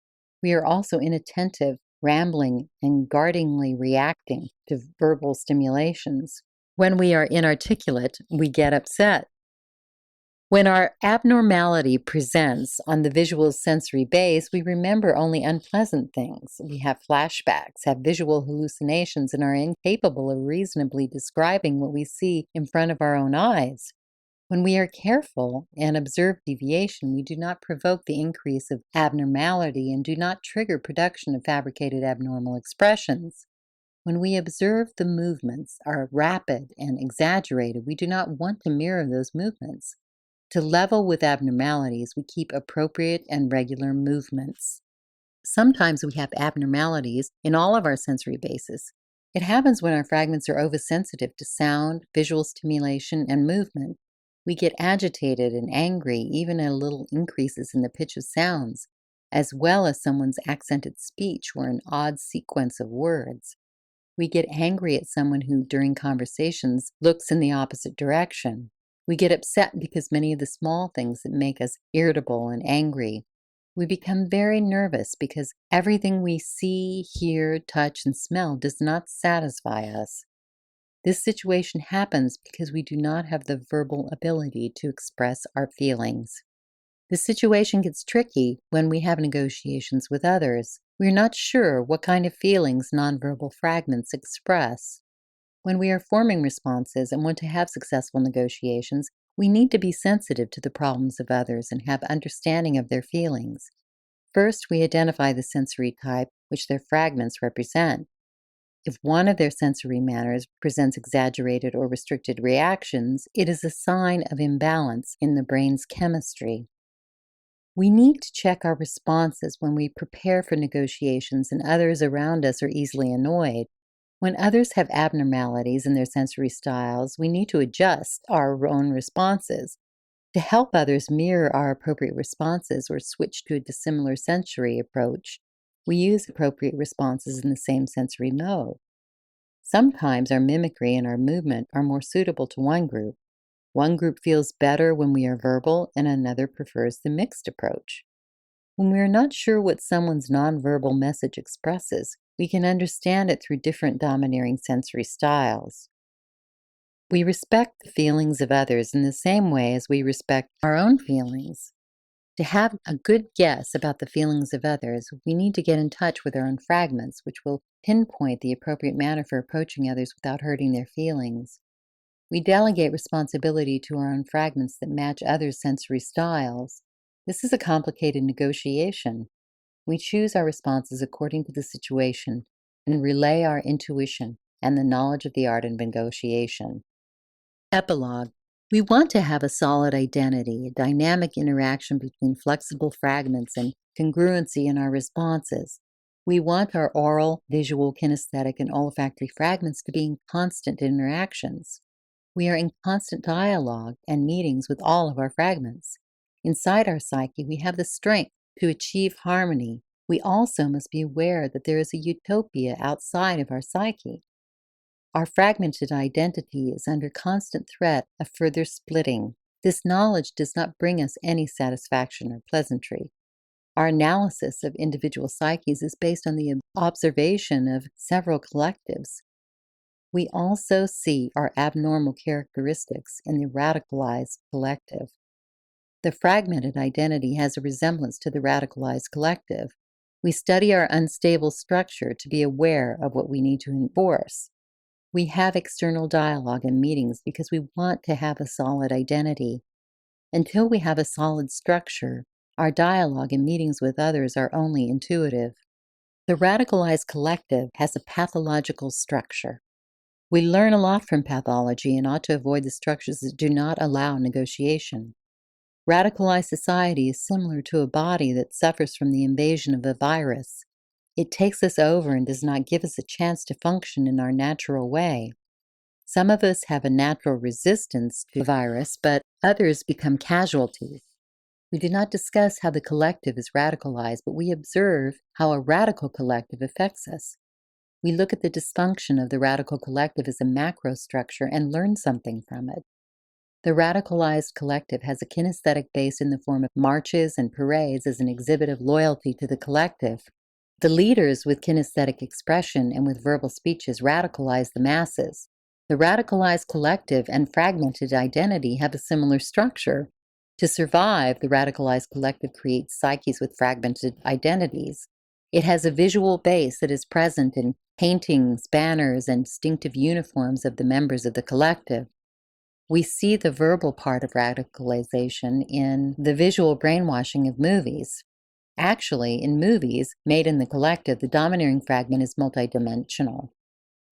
We are also inattentive, rambling, and guardingly reacting to verbal stimulations. When we are inarticulate, we get upset. When our abnormality presents on the visual sensory base, we remember only unpleasant things. We have flashbacks, have visual hallucinations, and are incapable of reasonably describing what we see in front of our own eyes. When we are careful and observe deviation, we do not provoke the increase of abnormality and do not trigger production of fabricated abnormal expressions. When we observe the movements are rapid and exaggerated, we do not want to mirror those movements. To level with abnormalities, we keep appropriate and regular movements. Sometimes we have abnormalities in all of our sensory bases. It happens when our fragments are oversensitive to sound, visual stimulation, and movement. We get agitated and angry even at little increases in the pitch of sounds, as well as someone's accented speech or an odd sequence of words. We get angry at someone who, during conversations, looks in the opposite direction. We get upset because many of the small things that make us irritable and angry. We become very nervous because everything we see, hear, touch, and smell does not satisfy us. This situation happens because we do not have the verbal ability to express our feelings. The situation gets tricky when we have negotiations with others. We are not sure what kind of feelings nonverbal fragments express. When we are forming responses and want to have successful negotiations, we need to be sensitive to the problems of others and have understanding of their feelings. First, we identify the sensory type which their fragments represent. If one of their sensory manners presents exaggerated or restricted reactions, it is a sign of imbalance in the brain's chemistry. We need to check our responses when we prepare for negotiations and others around us are easily annoyed. When others have abnormalities in their sensory styles, we need to adjust our own responses. To help others mirror our appropriate responses or switch to a dissimilar sensory approach, we use appropriate responses in the same sensory mode. Sometimes our mimicry and our movement are more suitable to one group. One group feels better when we are verbal, and another prefers the mixed approach. When we are not sure what someone's nonverbal message expresses, we can understand it through different domineering sensory styles. We respect the feelings of others in the same way as we respect our own feelings. To have a good guess about the feelings of others, we need to get in touch with our own fragments, which will pinpoint the appropriate manner for approaching others without hurting their feelings. We delegate responsibility to our own fragments that match others' sensory styles. This is a complicated negotiation. We choose our responses according to the situation and relay our intuition and the knowledge of the art of negotiation. Epilogue. We want to have a solid identity, a dynamic interaction between flexible fragments and congruency in our responses. We want our oral, visual, kinesthetic, and olfactory fragments to be in constant interactions. We are in constant dialogue and meetings with all of our fragments. Inside our psyche, we have the strength to achieve harmony. We also must be aware that there is a utopia outside of our psyche. Our fragmented identity is under constant threat of further splitting. This knowledge does not bring us any satisfaction or pleasantry. Our analysis of individual psyches is based on the observation of several collectives. We also see our abnormal characteristics in the radicalized collective. The fragmented identity has a resemblance to the radicalized collective. We study our unstable structure to be aware of what we need to enforce. We have external dialogue and meetings because we want to have a solid identity. Until we have a solid structure, our dialogue and meetings with others are only intuitive. The radicalized collective has a pathological structure. We learn a lot from pathology and ought to avoid the structures that do not allow negotiation. Radicalized society is similar to a body that suffers from the invasion of a virus. It takes us over and does not give us a chance to function in our natural way. Some of us have a natural resistance to the virus, but others become casualties. We do not discuss how the collective is radicalized, but we observe how a radical collective affects us. We look at the dysfunction of the radical collective as a macro structure and learn something from it. The radicalized collective has a kinesthetic base in the form of marches and parades as an exhibit of loyalty to the collective. The leaders with kinesthetic expression and with verbal speeches radicalize the masses. The radicalized collective and fragmented identity have a similar structure. To survive, the radicalized collective creates psyches with fragmented identities. It has a visual base that is present in paintings, banners, and distinctive uniforms of the members of the collective. We see the verbal part of radicalization in the visual brainwashing of movies. Actually, in movies made in the collective, the domineering fragment is multidimensional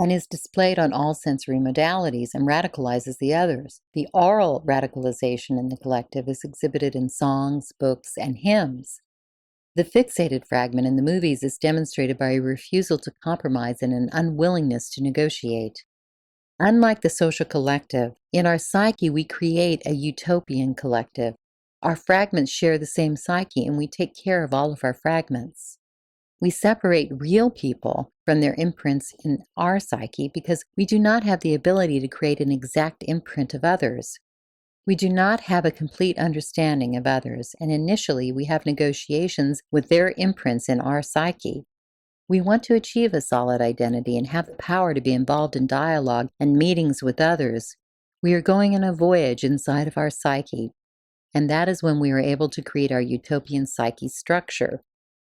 and is displayed on all sensory modalities and radicalizes the others. The oral radicalization in the collective is exhibited in songs, books, and hymns. The fixated fragment in the movies is demonstrated by a refusal to compromise and an unwillingness to negotiate. Unlike the social collective, in our psyche we create a utopian collective. Our fragments share the same psyche, and we take care of all of our fragments. We separate real people from their imprints in our psyche because we do not have the ability to create an exact imprint of others. We do not have a complete understanding of others, and initially we have negotiations with their imprints in our psyche. We want to achieve a solid identity and have the power to be involved in dialogue and meetings with others. We are going on a voyage inside of our psyche, and that is when we are able to create our utopian psyche structure.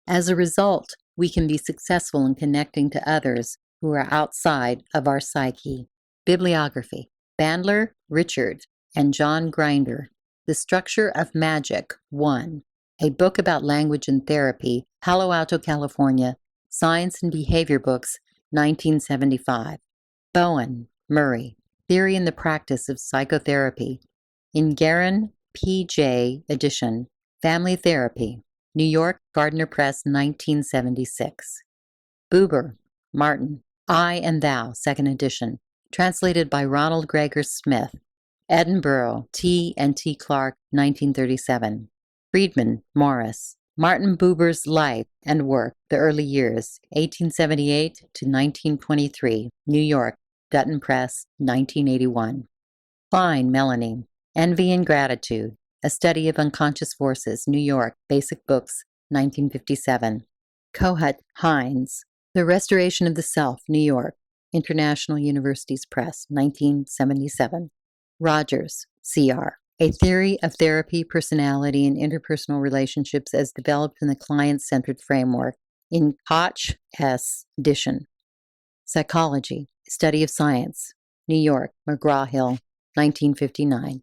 As a result, we can be successful in connecting to others who are outside of our psyche. Bibliography: Bandler, Richard, and John Grinder. The Structure of Magic, 1. A book about language and therapy, Palo Alto, California. Science and Behavior Books, 1975. Bowen, Murray, Theory and the Practice of Psychotherapy. In Guerin, P.J. edition, Family Therapy. New York, Gardner Press, 1976. Buber, Martin, I and Thou, 2nd edition. Translated by Ronald Gregor Smith. Edinburgh, T. and T. Clark, 1937. Friedman, Morris. Martin Buber's Life and Work, The Early Years, 1878 to 1923, New York, Dutton Press, 1981. Klein, Melanie. Envy and Gratitude, A Study of Unconscious Forces, New York, Basic Books, 1957. Kohut, Heinz. The Restoration of the Self, New York, International Universities Press, 1977. Rogers, C.R. A Theory of Therapy, Personality, and Interpersonal Relationships as Developed in the Client-Centered Framework, in Koch S. edition. Psychology, A Study of Science, New York, McGraw-Hill, 1959.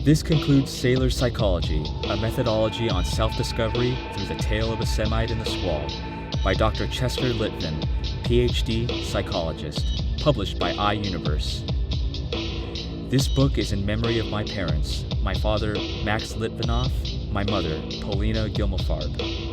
This concludes Sailor's Psychology, a methodology on self-discovery through the tale of a Semite in the Squall, by Dr. Chester Litvin, Ph.D. psychologist, published by iUniverse. This book is in memory of my parents, my father, Max Litvinoff, my mother, Polina Gilmofarb.